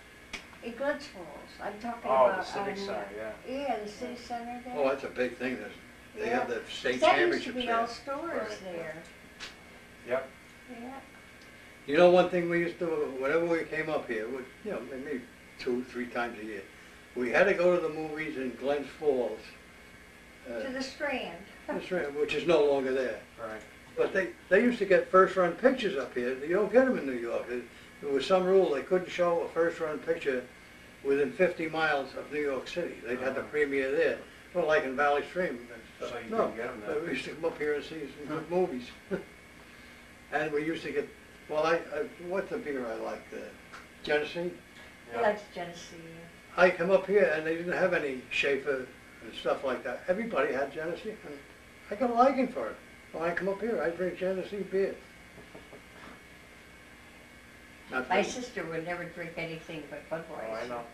Speaker 1: In Glens Falls, I'm talking
Speaker 2: Oh,
Speaker 1: about.
Speaker 2: the civic
Speaker 1: on,
Speaker 2: center, yeah.
Speaker 1: Yeah, the city center there.
Speaker 3: Oh, that's a big thing, they have the state
Speaker 1: That used to
Speaker 3: championships
Speaker 1: be
Speaker 3: there.
Speaker 1: all stores
Speaker 2: Right.
Speaker 1: there,
Speaker 2: Yep.
Speaker 1: yeah.
Speaker 3: You know, one thing we used to, whenever we came up here, you know, maybe 2-3 times a year, we had to go to the movies in Glens Falls,
Speaker 1: To the Strand.
Speaker 3: which is no longer there.
Speaker 2: Right.
Speaker 3: But they used to get first-run pictures up here. You don't get them in New York. There was some rule they couldn't show a first-run picture within 50 miles of New York City. They'd had the premiere there. Well, like in Valley Stream and stuff.
Speaker 2: So you
Speaker 3: No,
Speaker 2: couldn't get 'em there.
Speaker 3: we used to come up here and see some good movies. And we used to get, well, what's the beer I like? Genesee?
Speaker 1: He likes Genesee.
Speaker 3: I come up here and they didn't have any Schaefer and stuff like that. Everybody had Genesee, and I got a liking for it. When I come up here, I drink Genesee beer. Not
Speaker 1: My
Speaker 3: that-
Speaker 1: sister would never drink anything but Budweiser.
Speaker 2: Oh, I know.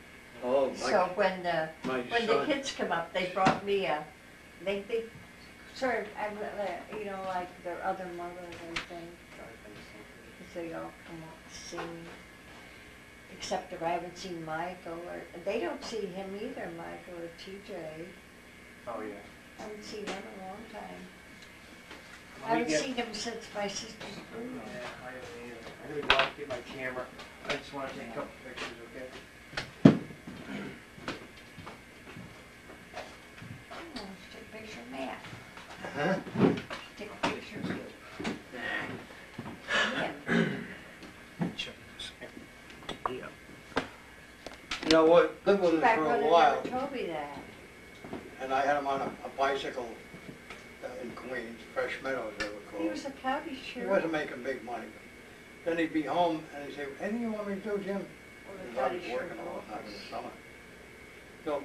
Speaker 3: Oh, my,
Speaker 1: So when the
Speaker 3: my
Speaker 1: the
Speaker 3: son.
Speaker 1: kids come up, they brought me they served, you know, like their other mothers and things, because they all come up to see me. Except if I haven't seen Michael, or, they don't see him either, Michael or TJ.
Speaker 2: Oh, yeah.
Speaker 1: I haven't seen them in a long time. I
Speaker 2: Let me
Speaker 1: haven't
Speaker 2: get-
Speaker 1: seen him since my sister's
Speaker 2: Yeah,
Speaker 1: funeral.
Speaker 2: I haven't either. I'm gonna go out and get my camera. I just wanna take a couple pictures, okay?
Speaker 1: Oh, let's take a picture of Matt.
Speaker 3: Huh?
Speaker 1: Take a picture of you. Yeah.
Speaker 2: Check this. Yeah.
Speaker 3: You know what, lived with us
Speaker 1: My
Speaker 3: for a
Speaker 1: brother
Speaker 3: while,
Speaker 1: never told me that.
Speaker 3: and I had him on a bicycle in Queens, Fresh Meadows they were
Speaker 1: He
Speaker 3: called.
Speaker 1: was a county
Speaker 3: He
Speaker 1: sheriff.
Speaker 3: wasn't making big money. Then he'd be home and he'd say, anything you want me to do, Jim?
Speaker 1: Well, the
Speaker 3: Because I
Speaker 1: county
Speaker 3: was
Speaker 1: sheriff
Speaker 3: working all the time in the
Speaker 1: office.
Speaker 3: summer. So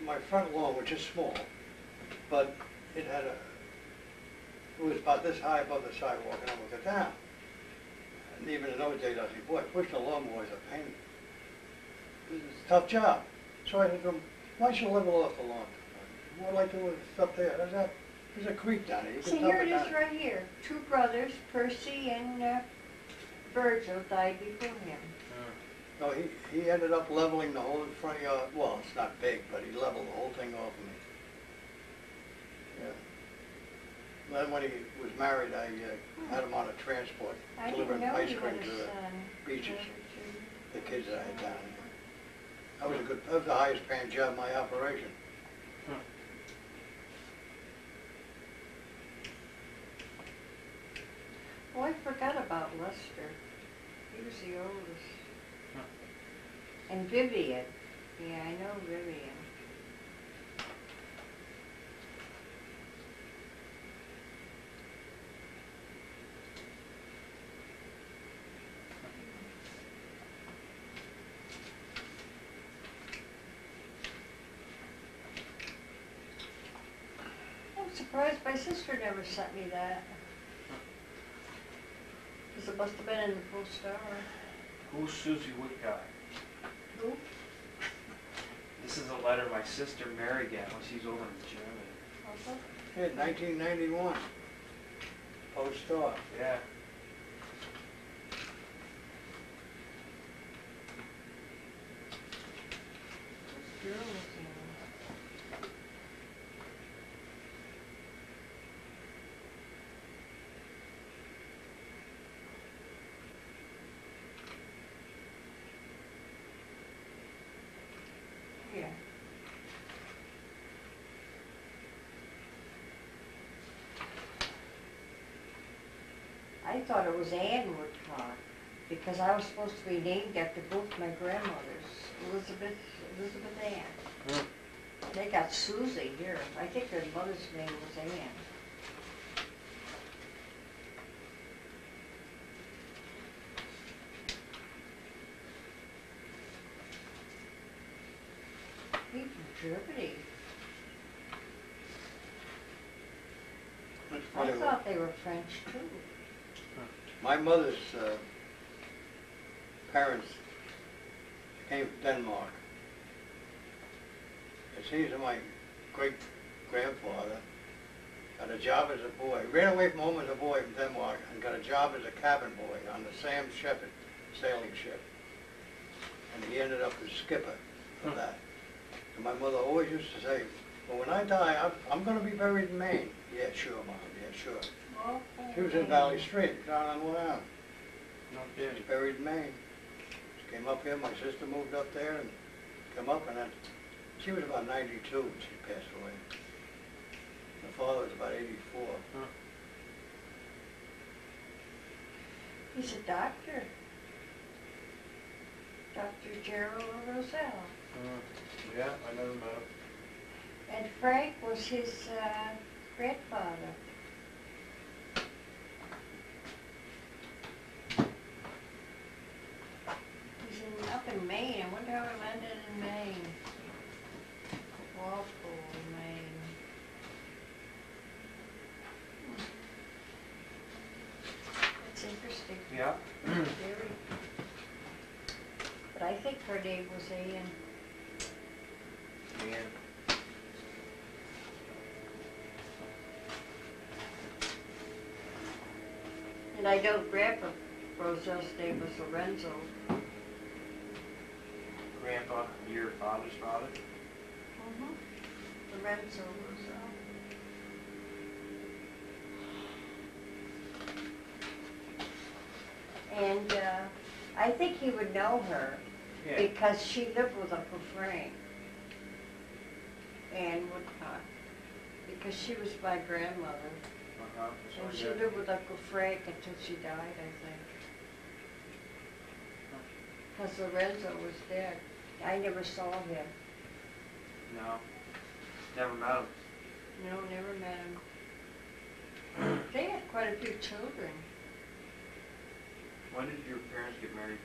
Speaker 3: my front lawn, which is small, but it had it was about this high above the sidewalk and I would go down. And even in those days, I said, boy, pushing a lawnmower is a pain. It's a tough job. So I said to him, why don't you level off the lawn? What I do is up there, there's a creek down there. You
Speaker 1: See,
Speaker 3: can
Speaker 1: here
Speaker 3: dump
Speaker 1: it
Speaker 3: it
Speaker 1: is
Speaker 3: down.
Speaker 1: right here. Two brothers, Percy and Virgil, died before him.
Speaker 3: No, he ended up leveling the whole front yard. Well, it's not big, but he leveled the whole thing off of me. Yeah. Then when he was married, I had him on a transport,
Speaker 1: I didn't
Speaker 3: delivering
Speaker 1: know
Speaker 3: ice
Speaker 1: you
Speaker 3: cream
Speaker 1: had a
Speaker 3: to the
Speaker 1: son.
Speaker 3: beaches,
Speaker 1: Never
Speaker 3: the kids that I had down there. That was the highest paying job in my operation.
Speaker 1: Oh, I forgot about Lester. He was the oldest. And Vivian. Yeah, I know Vivian. I'm surprised my sister never sent me that. Because it must have been in the post-hour.
Speaker 2: Who's Susie Woodcock?
Speaker 1: Who?
Speaker 2: This is a letter my sister Mary got when she's over in Germany.
Speaker 1: Also?
Speaker 3: Yeah, 1991. Post-off.
Speaker 2: Yeah.
Speaker 1: This girl was in. Yeah. I thought it was Ann Woodcock, because I was supposed to be named after both my grandmothers, Elizabeth Ann.
Speaker 2: Hmm.
Speaker 1: They got Susie here. I think their mother's name was Ann. He from Germany.
Speaker 3: It's
Speaker 1: I
Speaker 3: funny,
Speaker 1: thought they were French too.
Speaker 3: my mother's parents came from Denmark. It seems that my great-grandfather got a job as a boy, ran away from home as a boy from Denmark and got a job as a cabin boy on the Sam Shepherd sailing ship. And he ended up as skipper of that. And my mother always used to say, well, when I die, I'm going to be buried in Maine. Yeah, sure, Mom, yeah, sure.
Speaker 1: Okay.
Speaker 3: She was in Valley Street, down on Long Island.
Speaker 2: No
Speaker 3: She's
Speaker 2: kidding.
Speaker 3: buried in Maine. She came up here, my sister moved up there and come up, and then she was about 92 when she passed away. My father was about 84.
Speaker 2: Huh.
Speaker 1: He's a doctor. Dr. Gerald Rozell.
Speaker 2: Yeah, I never met him.
Speaker 1: And Frank was his grandfather. He's up in Maine. I wonder how he landed in Maine. Walpole, Maine. That's interesting.
Speaker 2: Yeah.
Speaker 1: Very. But I think her name was Ann.
Speaker 2: Man.
Speaker 1: And I know Grandpa Rozell's name was Lorenzo.
Speaker 2: Grandpa, your father's father?
Speaker 1: Lorenzo Rozell. And I think he would know her
Speaker 2: Yeah.
Speaker 1: because she lived with Uncle Frank and Woodcock. Because she was my grandmother.
Speaker 2: Uh-huh.
Speaker 1: And
Speaker 2: So,
Speaker 1: she
Speaker 2: yeah.
Speaker 1: lived with Uncle Frank until she died, I think. Because Lorenzo was dead. I never saw him.
Speaker 2: No. Never met him.
Speaker 1: No, never met him. They had quite a few children.
Speaker 2: When did your parents get married?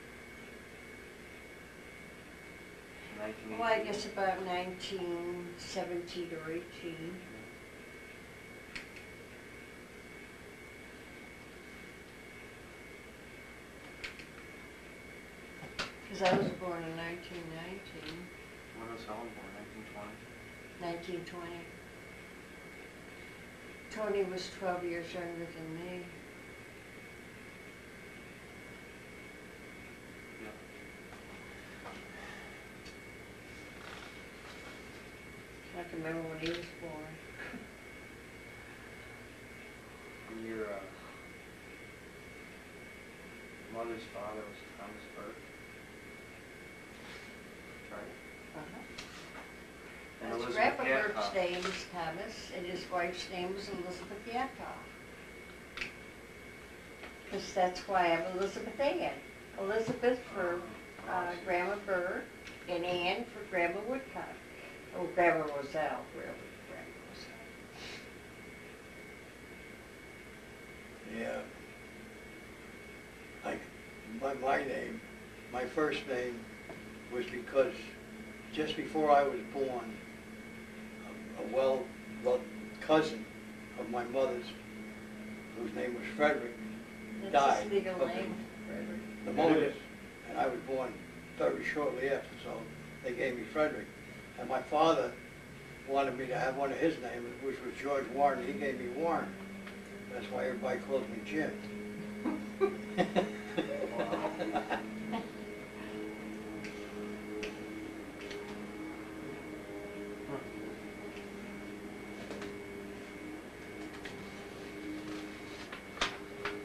Speaker 2: 1980?
Speaker 1: Well, I guess about 1917 or 18. Because I was born in 1919,
Speaker 2: When was Helen born? 1920?
Speaker 1: 1920. Tony was 12 years younger than me.
Speaker 2: Yeah.
Speaker 1: I can remember when he was born.
Speaker 2: And your mother's father was Thomas Burke. Right?
Speaker 1: Uh-huh.
Speaker 2: And
Speaker 1: That's
Speaker 2: Elizabeth
Speaker 1: Grandpa
Speaker 2: Gaff.
Speaker 1: Burke's name is Thomas, and his wife's name was Elizabeth Yakov. Because that's why I'm Elizabeth Ann. Elizabeth for Grandma Burke, and Ann for Grandma Woodcock. Oh, Grandma Rozell, really, Grandma Rozell.
Speaker 3: Yeah. Like, my name, my first name was because just before I was born, a well-loved cousin of my mother's, whose name was Frederick,
Speaker 1: That's
Speaker 3: died
Speaker 1: his legal
Speaker 3: of
Speaker 1: name, Frederick.
Speaker 3: pneumonia, and I was born very shortly after, so they gave me Frederick. And my father wanted me to have one of his names, which was George Warren. He gave me Warren. That's why everybody calls me Jim.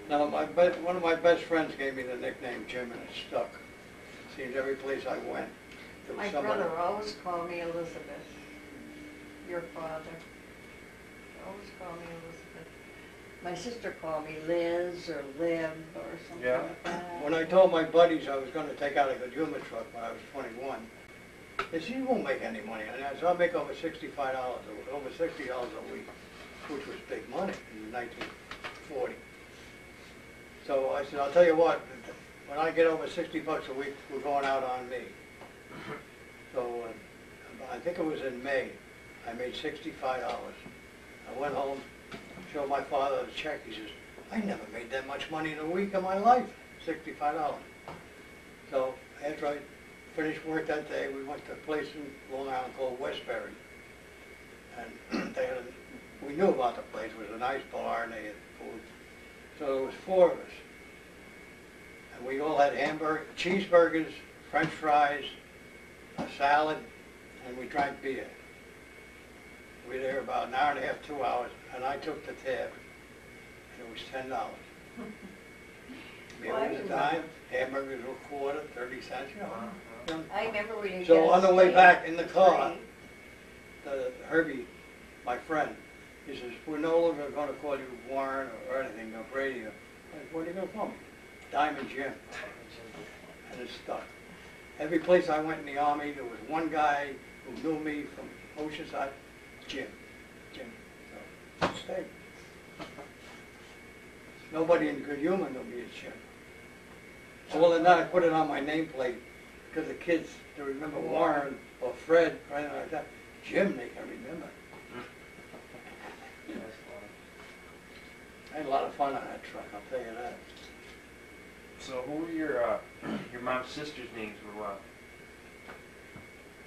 Speaker 3: Now, one of my best friends gave me the nickname Jim, and it stuck. Seems every place I went, there was
Speaker 1: My
Speaker 3: somebody.
Speaker 1: brother always called me Elizabeth, your father. Always called me Elizabeth. My sister called me Liz or Lib or something
Speaker 2: Yeah.
Speaker 1: like that.
Speaker 3: When I told my buddies I was going to take out a Guduma truck when I was 21, they said, you won't make any money on that. So I'll make over $65, over $60 a week, which was big money in 1940. So I said, I'll tell you what, when I get over 60 bucks a week, we're going out on me. So I think it was in May, I made $65. I went home, showed my father the check. He says, I never made that much money in a week in my life, $65. So after I finished work that day, we went to a place in Long Island called Westbury. And they had we knew about the place. It was a nice bar and they had food. So there was 4 of us. And we all had cheeseburgers, French fries, a salad, and we drank beer. We were there about an hour and a half, 2 hours, and I took the tab. And it was $10. Beer was a dime, hamburgers were a quarter, 30 cents, you know.
Speaker 1: I never really.
Speaker 3: So on the way back in the car, Herbie, my friend, he says, we're no longer going to call you Warren or anything, or Brady. I'm like, what are you going to call me? Diamond Jim. And it stuck. Every place I went in the Army, there was one guy who knew me from Oceanside, Jim. So, stay. Nobody in good humor knew me as Jim. So well, then I put it on my nameplate because the kids, they remember Warren or Fred or anything like that. Jim, they can remember. I had a lot of fun on that truck, I'll tell you that.
Speaker 2: So who were your mom's sisters' names were what?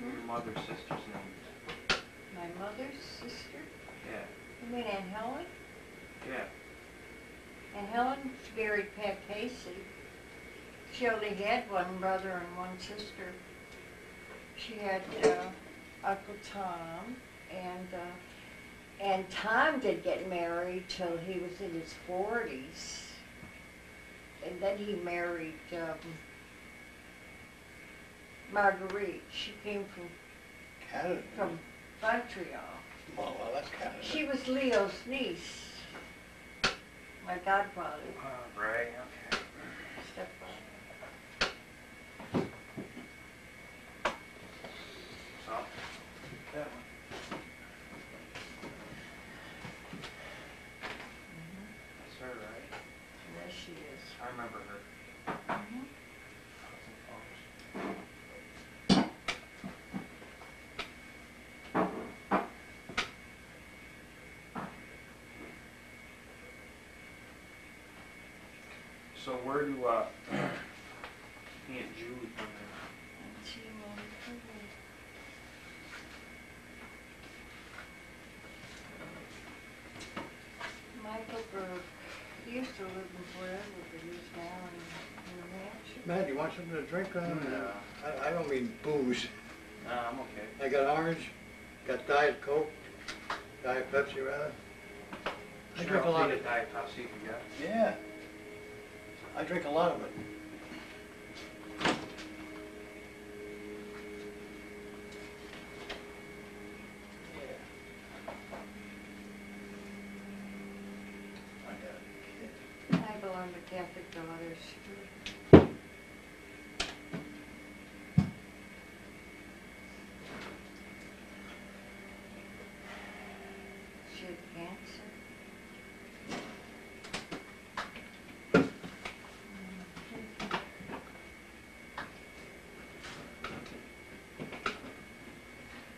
Speaker 2: Who were your mother's sisters' names?
Speaker 1: My mother's sister?
Speaker 2: Yeah.
Speaker 1: You mean Aunt Helen?
Speaker 2: Yeah.
Speaker 1: Aunt Helen married Pat Casey. She only had one brother and one sister. She had Uncle Tom, and Tom did get married till he was in his 40s. And then he married Marguerite. She came
Speaker 3: Canada.
Speaker 1: from Montreal.
Speaker 3: Well, that's Canada.
Speaker 1: She was Leo's niece, my godfather,
Speaker 2: Right, okay.
Speaker 1: stepfather.
Speaker 2: So, that one. That's her, right?
Speaker 1: There she is.
Speaker 2: I remember her.
Speaker 1: Mhm.
Speaker 2: Hudson Falls. So where do Aunt Julie come in?
Speaker 1: And she married her. Michael Burke. He used to live in Florida, but he's now in New Hampshire.
Speaker 3: Matt, you want something to drink?
Speaker 2: No.
Speaker 3: I don't mean booze.
Speaker 2: No, I'm okay.
Speaker 3: I got orange, got Diet Coke, Diet Pepsi rather. I drink a lot of
Speaker 2: Diet Pepsi if you got.
Speaker 3: Yeah. I drink a lot of it. Yeah. I got a kid.
Speaker 1: I belong to Catholic Daughters. She had cancer.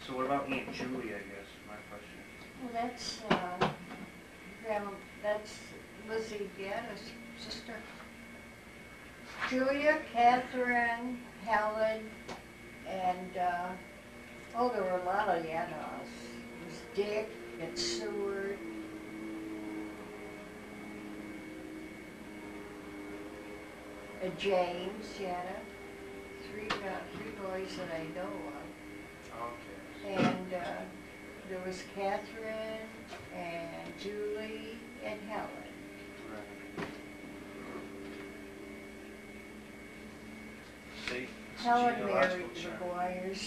Speaker 2: So what about Aunt Julie, I guess, is my question.
Speaker 1: Well, that's, that's Lizzie Gatta's sister. Julia, Catherine, Helen, and, oh, there were a lot of Yannas. It was Dick and Seward. James Yatta. Three boys that I know of.
Speaker 2: Okay.
Speaker 1: And there was Catherine and Julie and Helen.
Speaker 2: Right. See, it's a
Speaker 1: Helen
Speaker 2: genealogical
Speaker 1: married the
Speaker 2: chart.
Speaker 1: McGuires.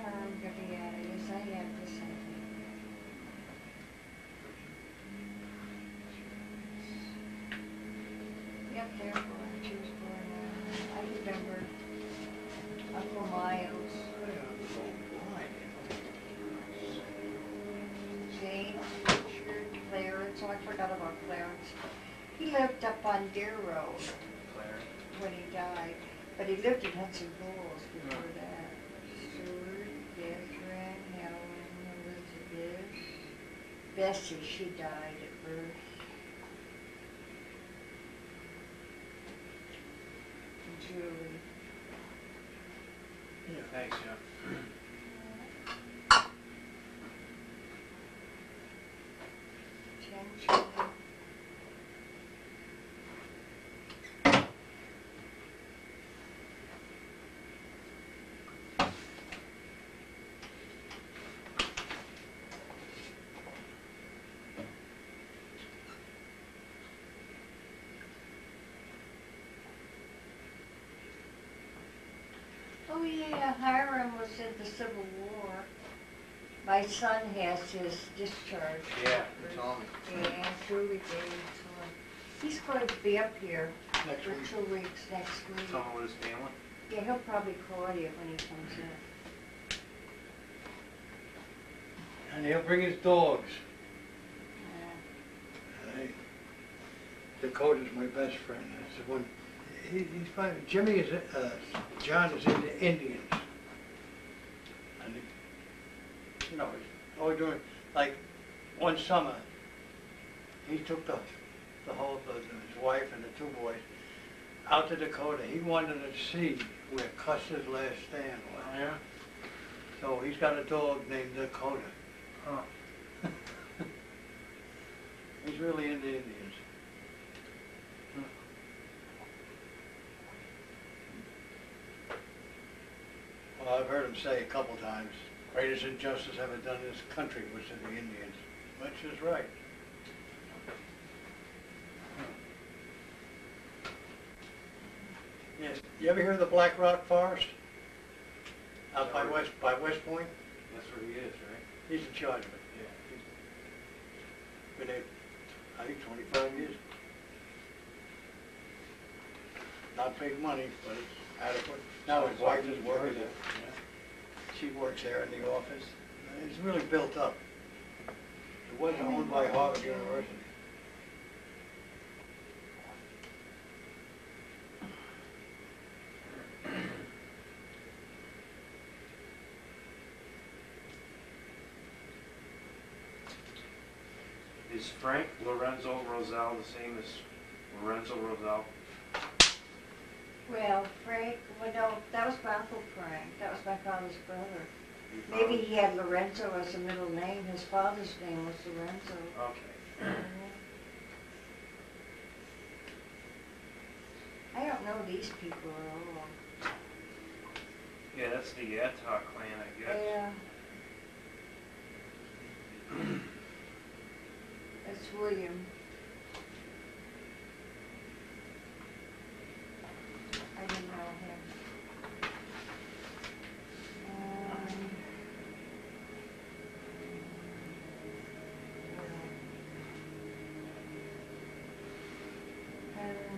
Speaker 1: I'm gonna be out of this. I have this, I think. Yep, they're born. She was born. I remember Uncle Miles, James, Richard, Clarence. Oh, I forgot about Clarence. He lived up on Deer Road
Speaker 2: Claire.
Speaker 1: when he died, but he lived in Hudson Falls before that. So Bessie, she died at birth. And Julie.
Speaker 2: Thanks, yeah.
Speaker 1: Jen, Julie. Oh yeah, Hiram was in the Civil War. My son has his discharge.
Speaker 2: Yeah, you told me.
Speaker 1: Yeah, Julie gave it to him. He's going to be up here
Speaker 3: Next
Speaker 1: for
Speaker 3: week.
Speaker 1: 2 weeks next week.
Speaker 2: Tell me with his family.
Speaker 1: Yeah, he'll probably call you when he comes in.
Speaker 3: And he'll bring his dogs.
Speaker 1: Yeah.
Speaker 3: Hey, Dakota's my best friend. That's the one. He's fine. Jimmy is, John is into Indians. And, you know, he's always doing, like, one summer, he took the his wife and the 2 boys out to Dakota. He wanted to see where Custer's last stand was.
Speaker 2: Oh, yeah?
Speaker 3: So he's got a dog named Dakota.
Speaker 2: Huh.
Speaker 3: He's really into Indians. Well, I've heard him say a couple times, greatest injustice ever done in this country was to the Indians, which is right. Yes. You ever hear of the Black Rock Forest? Out by West Point?
Speaker 2: That's where he is, right?
Speaker 3: He's in charge of it.
Speaker 2: Yeah.
Speaker 3: Been there, I think, 25 years. Not big money, but it's adequate. Now his wife is working there. She works there in the office. It's really built up. It wasn't owned by Harvard University.
Speaker 2: Is Frank Lorenzo Rozell the same as Lorenzo Rozell?
Speaker 1: Well, Frank, well, no, that was my Uncle Frank. That was my father's brother.
Speaker 2: Your
Speaker 1: Maybe
Speaker 2: father?
Speaker 1: he had Lorenzo as a middle name. His father's name was Lorenzo.
Speaker 2: Okay.
Speaker 1: I don't know these people at all.
Speaker 2: Yeah, that's the Yatta clan, I guess.
Speaker 1: Yeah. That's William. I didn't know him.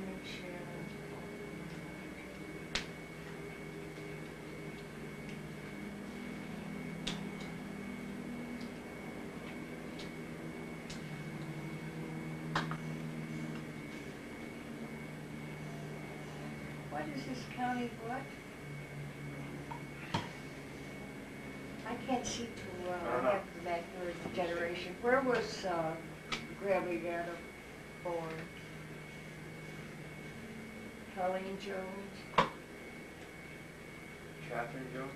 Speaker 1: Make sure. What is this county, what? I can't see too well,
Speaker 2: I don't
Speaker 1: I have the backward generation. Where was, Graviata born? Colleen Jones,
Speaker 2: Catherine Jones?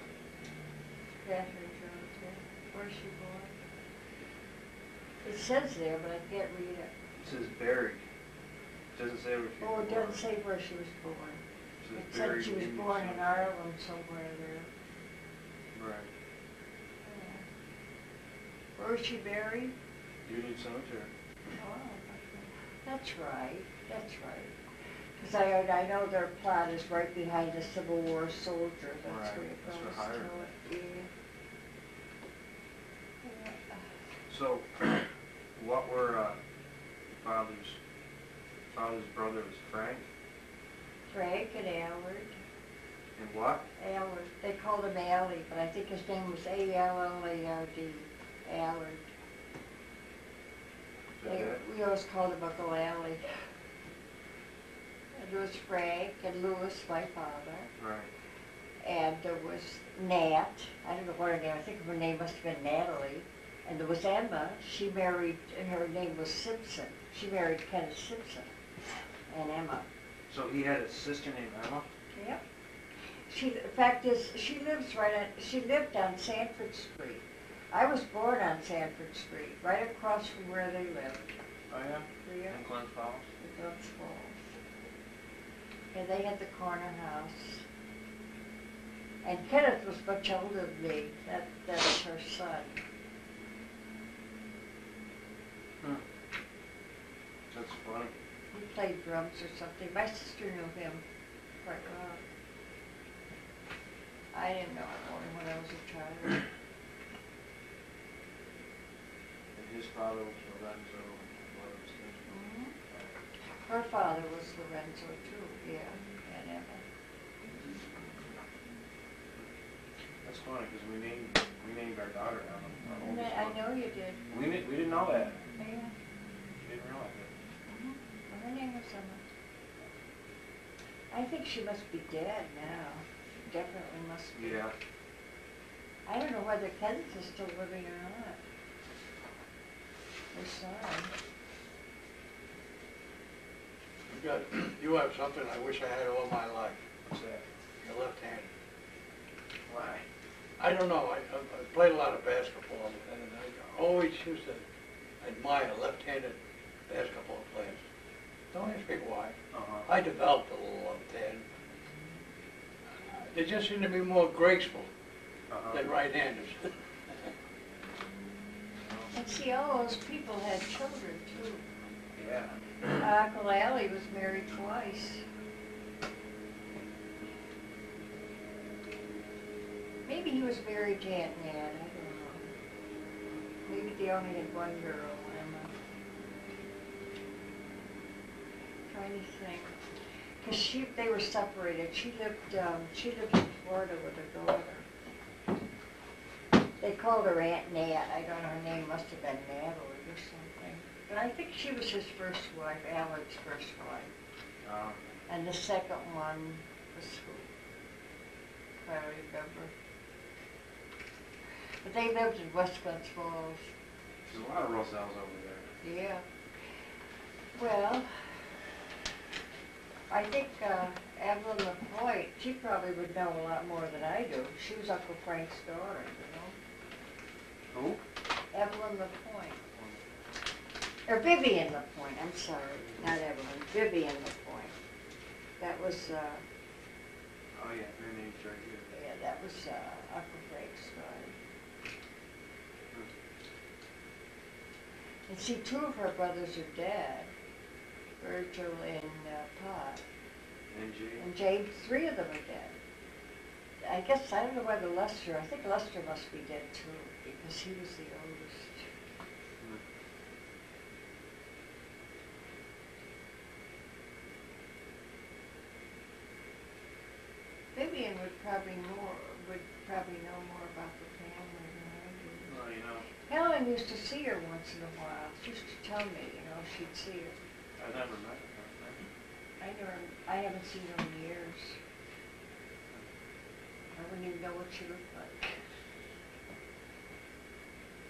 Speaker 1: Catherine Jones, yeah. Where's she born? It says there, but I can't read it.
Speaker 2: It says buried. It doesn't say where she was
Speaker 1: Oh, it
Speaker 2: born.
Speaker 1: doesn't say where she was born.
Speaker 2: It
Speaker 1: It
Speaker 2: says
Speaker 1: said
Speaker 2: buried
Speaker 1: she was
Speaker 2: in
Speaker 1: born in
Speaker 2: Union
Speaker 1: Ireland somewhere there.
Speaker 2: Cemetery. Right.
Speaker 1: Yeah. Where was she buried?
Speaker 2: Union Cemetery.
Speaker 1: Oh, that's right, that's right. Because I know their plot is right behind the Civil War soldier, that's
Speaker 2: Right,
Speaker 1: where it
Speaker 2: that's
Speaker 1: goes
Speaker 2: where
Speaker 1: to
Speaker 2: Hiram
Speaker 1: it. Yeah.
Speaker 2: So, what were your father's brother was Frank?
Speaker 1: Frank and Allard.
Speaker 2: And what?
Speaker 1: Allard, they called him Allie, but I think his name was A-L-L-A-R-D, Allard.
Speaker 2: Is that it?
Speaker 1: We always called him Uncle Allie. And there was Frank and Louis, my father.
Speaker 2: Right.
Speaker 1: And there was Nat, I don't know what her name, I think her name must have been Natalie. And there was Emma, she married, and her name was Simpson. She married Kenneth Simpson and Emma.
Speaker 2: So he had a sister named Emma?
Speaker 1: Yep. The fact is, she lived on Sanford Street. I was born on Sanford Street, right across from where they lived.
Speaker 2: Oh, yeah?
Speaker 1: Yeah.
Speaker 2: In Glens Falls?
Speaker 1: The Glens Falls. And they had the corner house. And Kenneth was much older than me. That was her son.
Speaker 2: That's funny.
Speaker 1: He played drums or something. My sister knew him quite well. I didn't know him only when I was a child.
Speaker 2: And his father was Lorenzo, and mother was Kim.
Speaker 1: Her father was Lorenzo too, yeah, and Emma.
Speaker 2: That's funny, because we named our daughter Emma. Our oldest
Speaker 1: I
Speaker 2: one.
Speaker 1: know you did.
Speaker 2: We didn't know that.
Speaker 1: Yeah.
Speaker 2: We didn't realize it.
Speaker 1: Well, her name was Emma. I think she must be dead now. She definitely must be.
Speaker 2: Yeah.
Speaker 1: I don't know whether Kenneth is still living or not. Her son.
Speaker 3: You have something I wish I had all my life.
Speaker 2: What's that?
Speaker 3: Your left hand.
Speaker 2: Why?
Speaker 3: I don't know. I played a lot of basketball, and I always used to admire left-handed basketball players. Don't ask me why.
Speaker 2: Uh-huh.
Speaker 3: I developed a little left hand. They just seem to be more graceful than right-handers.
Speaker 1: And see, all those people had children too.
Speaker 2: Yeah.
Speaker 1: Uncle Allie was married twice. Maybe he was married to Aunt Nan, I don't know. Maybe they only had one girl, Emma. Trying to think. Because they were separated. She lived in Florida with her daughter. They called her Aunt Nat. I don't know, her name must have been Natalie or something. But I think she was his first wife, Alan's first wife. And the second one was who? I don't remember. But they lived in West Glens Falls.
Speaker 2: There's a lot of Rozells over there.
Speaker 1: Yeah. Well, I think Evelyn LaPointe, she probably would know a lot more than I do. She was Uncle Frank's daughter, you know.
Speaker 2: Who?
Speaker 1: Evelyn LaPointe. Or Vivian LaPointe, I'm sorry. Not Evelyn. Vivian LaPointe. That was,
Speaker 2: Oh yeah, her name's right here.
Speaker 1: yeah, that was Uncle Frank's daughter. And see, two of her brothers are dead. Virgil and Pot.
Speaker 2: And Jay.
Speaker 1: And James, three of them are dead. I guess, I don't know whether Lester, I think Lester must be dead too, because he was the oldest. Vivian would probably know more about the family than I do.
Speaker 2: Well, you know,
Speaker 1: Helen used to see her once in a while. She used to tell me, you know, she'd see her.
Speaker 2: I never met her.
Speaker 1: I haven't seen her in years. I wouldn't even know what she looked like.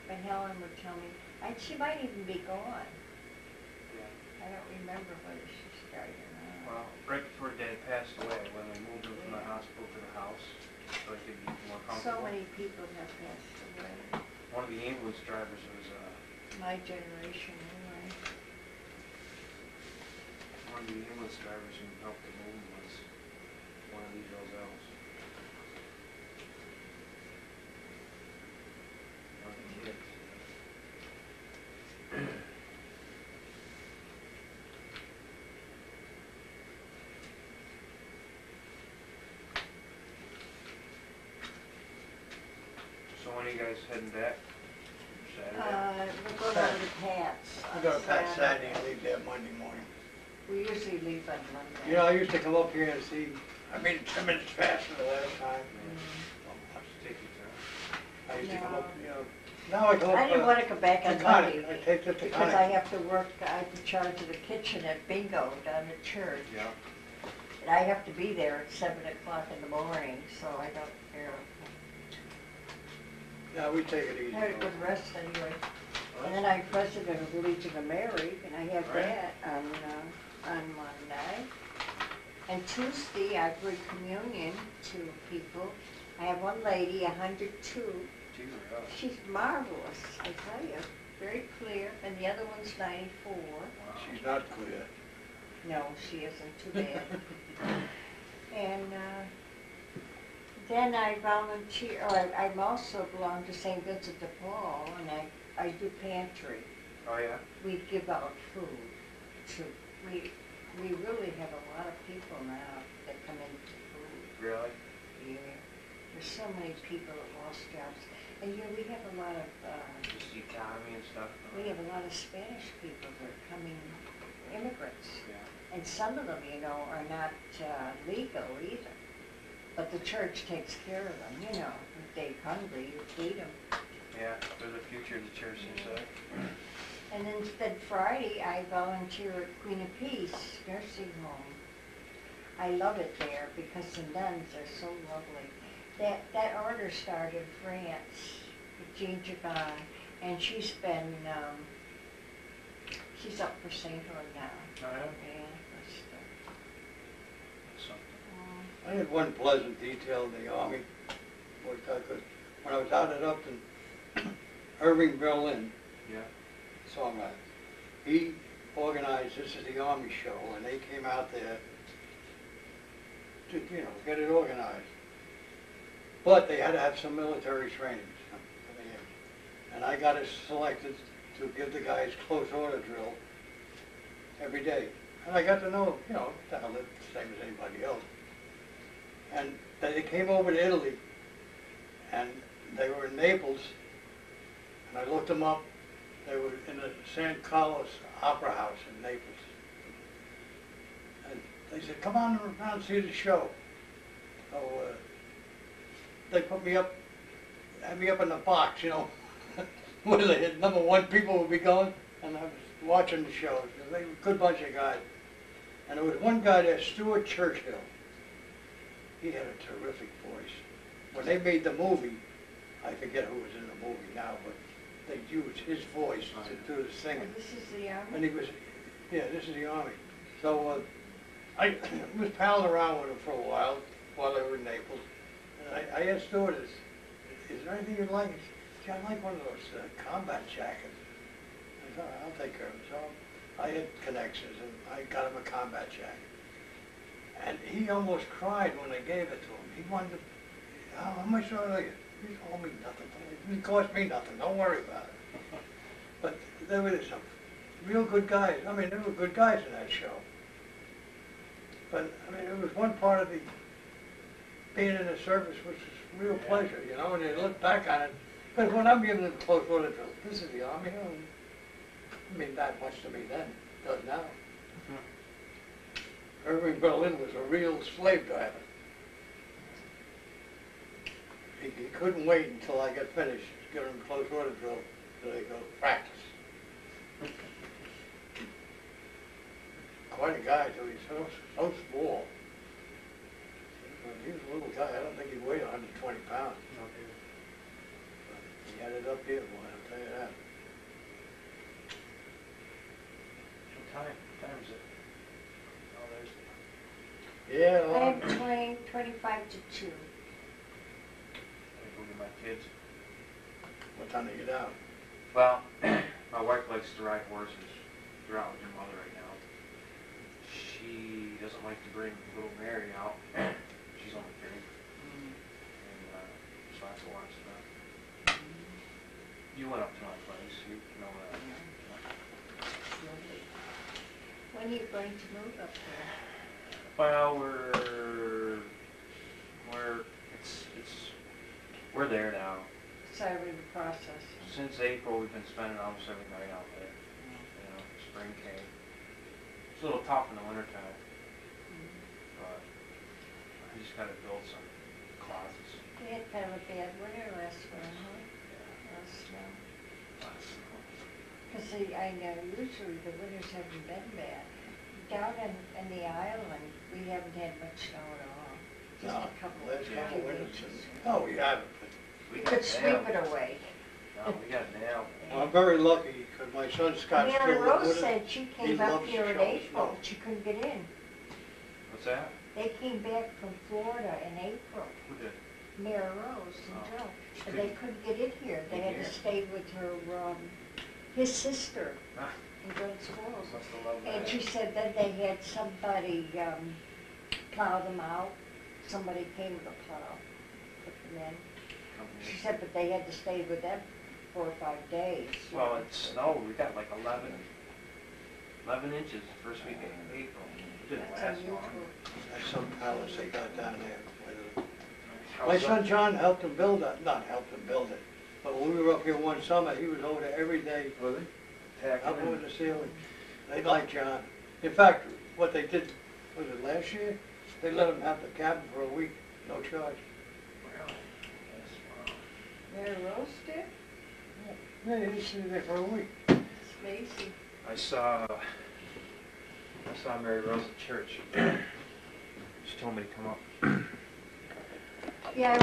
Speaker 1: But Helen would tell me, and she might even be gone.
Speaker 2: Yeah.
Speaker 1: I don't remember whether she started or not.
Speaker 2: Well, right before Dad passed away, when they moved him from the hospital to the house, so he could be more comfortable.
Speaker 1: So many people have passed away.
Speaker 2: One of the ambulance drivers was,
Speaker 1: My generation, anyway.
Speaker 2: one of the ambulance drivers who helped him move was one of these Rozells. One of the kids. So when are you guys heading back? Saturday?
Speaker 1: We're going over to Pat's.
Speaker 3: We go to Pat Saturday and leave there Monday morning.
Speaker 1: We usually leave on Monday.
Speaker 3: You know, I used to come up here and see, I made it 10 minutes faster the last time.
Speaker 2: Take your time.
Speaker 3: I used to come
Speaker 1: No.
Speaker 3: up, you know, now I come up.
Speaker 1: I didn't want to come back on Monday.
Speaker 3: I take the
Speaker 1: Because I have to work, I'm in charge of the kitchen at Bingo down at church.
Speaker 2: Yeah.
Speaker 1: And I have to be there at 7 o'clock in the morning, so I don't, you know.
Speaker 3: Yeah, we take it easy.
Speaker 1: I had a good rest anyway. And then I'm president of the Legion of Mary, and I have that on Monday. And Tuesday, I bring communion to people. I have one lady, 102. She's marvelous, I tell you, very clear, and the other one's 94.
Speaker 3: She's not clear.
Speaker 1: No, she isn't, too bad. And then I volunteer, I'm also belong to St. Vincent de Paul, and I do pantry.
Speaker 2: Oh, yeah?
Speaker 1: We give out food to, we really have a lot of people now that come in for food.
Speaker 2: Really?
Speaker 1: Yeah. There's so many people that lost jobs. And we have a lot of,
Speaker 2: Just the economy and stuff?
Speaker 1: we have a lot of Spanish people that are coming, immigrants.
Speaker 2: Yeah.
Speaker 1: And some of them, are not legal either. But the church takes care of them, If they're hungry, you feed them.
Speaker 2: Yeah, for the future of the church, seems like.
Speaker 1: And then Friday, I volunteer at Queen of Peace Nursing Home. I love it there because the nuns are so lovely. That order started in France with Jean Jagan, and she's been, she's up for sainthood now.
Speaker 2: Oh, yeah?
Speaker 1: Yeah,
Speaker 2: Something.
Speaker 3: I had one pleasant detail in the Army, which I could, when I was out at Upton, Irving Berlin,
Speaker 2: Yeah.
Speaker 3: songwriter, he organized, this is the Army show, and they came out there to, get it organized. But they had to have some military training. And I got us selected to give the guys close order drill every day. And I got to know, the same as anybody else. And they came over to Italy, and they were in Naples, and I looked them up. They were in the San Carlos Opera House in Naples. And they said, come on around and see the show. So they put me up, had me up in the box, where the number one people would be going, and I was watching the shows. They were a good bunch of guys. And there was one guy there, Stuart Churchill. He had a terrific voice. When they made the movie, I forget who was in the movie now, but they used his voice to do the singing.
Speaker 1: And this is the Army?
Speaker 3: And he was, this is the Army. So I was palling around with him for a while they were in Naples. And I asked Stuart, is there anything you'd like? He said, I like one of those combat jackets. I said, I'll take care of it. So I had connections, and I got him a combat jacket. And he almost cried when I gave it to him. He wanted to, how much do I like it? He told me nothing. It didn't cost me nothing. Don't worry about it. But there were some real good guys. I mean, there were good guys in that show. But, it was one part of the being in the service which was real pleasure, and you look back on it. But when I'm giving them close order drill, this is the Army, it mean that much to me then, it does now. Irving Berlin was a real slave driver. He couldn't wait until I got finished, giving him close order drill, so they go, practice. Quite a guy, too. He's so small. He was a little guy. I don't think he weighed 120 pounds.
Speaker 2: Okay.
Speaker 3: But he had it up here, boy, I'll tell you that.
Speaker 2: What time is it? Oh, there's the...
Speaker 3: Yeah,
Speaker 1: I
Speaker 3: well,
Speaker 1: have 25 to 2.
Speaker 2: I go get my kids.
Speaker 3: what time do you get out?
Speaker 2: Well, my wife likes to ride horses. They're out with your mother right now. She doesn't like to bring little Mary out. She's only 3. And so I have to watch that. You went up to my place. You know that.
Speaker 1: When are you going to move up there?
Speaker 2: Well, we're there now.
Speaker 1: Sorry, the process.
Speaker 2: Since April, we've been spending almost every night out there. Spring came. It's a little tough in the wintertime, but I just got to build some closets.
Speaker 1: We had kind of a bad winter last winter, huh? Last snow. Because I know usually the winters haven't been bad. Down in the island, we haven't had much snow at all. Just
Speaker 3: No,
Speaker 1: a couple
Speaker 3: last
Speaker 1: of
Speaker 3: couple
Speaker 1: few
Speaker 3: winters.
Speaker 1: inches.
Speaker 3: Oh, we haven't.
Speaker 2: We
Speaker 1: You
Speaker 2: got
Speaker 1: could sweep
Speaker 2: nailed.
Speaker 1: it away.
Speaker 2: No, we got nailed.
Speaker 3: Well, I'm very lucky, because my son Scott's
Speaker 1: Mary
Speaker 3: still
Speaker 1: Rose
Speaker 3: with us.
Speaker 1: said she
Speaker 3: He
Speaker 1: came up
Speaker 3: loves
Speaker 1: here
Speaker 3: to
Speaker 1: in
Speaker 3: shovel
Speaker 1: April,
Speaker 3: snow.
Speaker 1: she couldn't get in.
Speaker 2: What's that?
Speaker 1: They came back from Florida in April,
Speaker 2: Who did?
Speaker 1: Mary Rose and
Speaker 2: Oh.
Speaker 1: Joe, but they couldn't get in here. They had to
Speaker 2: Here?
Speaker 1: stay with her, his sister
Speaker 2: Ah.
Speaker 1: in Glen Schools.
Speaker 2: Must have loved
Speaker 1: And
Speaker 2: that.
Speaker 1: she said that they had somebody, plow them out. Somebody came to plow, put them in.
Speaker 2: Come
Speaker 1: She
Speaker 2: here.
Speaker 1: said, but they had to stay with them 4 or 5 days. you
Speaker 2: Well,
Speaker 1: know.
Speaker 2: it snowed. We got like 11 inches the first week of April. It didn't
Speaker 1: That's
Speaker 2: last
Speaker 1: unusual.
Speaker 2: long.
Speaker 3: That's some palace they got down there.
Speaker 2: I
Speaker 3: My
Speaker 2: was
Speaker 3: son
Speaker 2: up-
Speaker 3: John helped him build that, not helped him build it, but when we were up here one summer, he was over there every day,
Speaker 2: Was he? Tacking
Speaker 3: up
Speaker 2: in.
Speaker 3: with the ceiling. They liked John. In fact, what they did, was it last year? They let him have the cabin for a week, no charge.
Speaker 2: Really? Yes, wow.
Speaker 1: Mary Rose did?
Speaker 3: Yeah, he was sitting there for a week.
Speaker 1: It's amazing.
Speaker 2: I saw Mary Rose at church. She told me to come up.
Speaker 1: Yeah,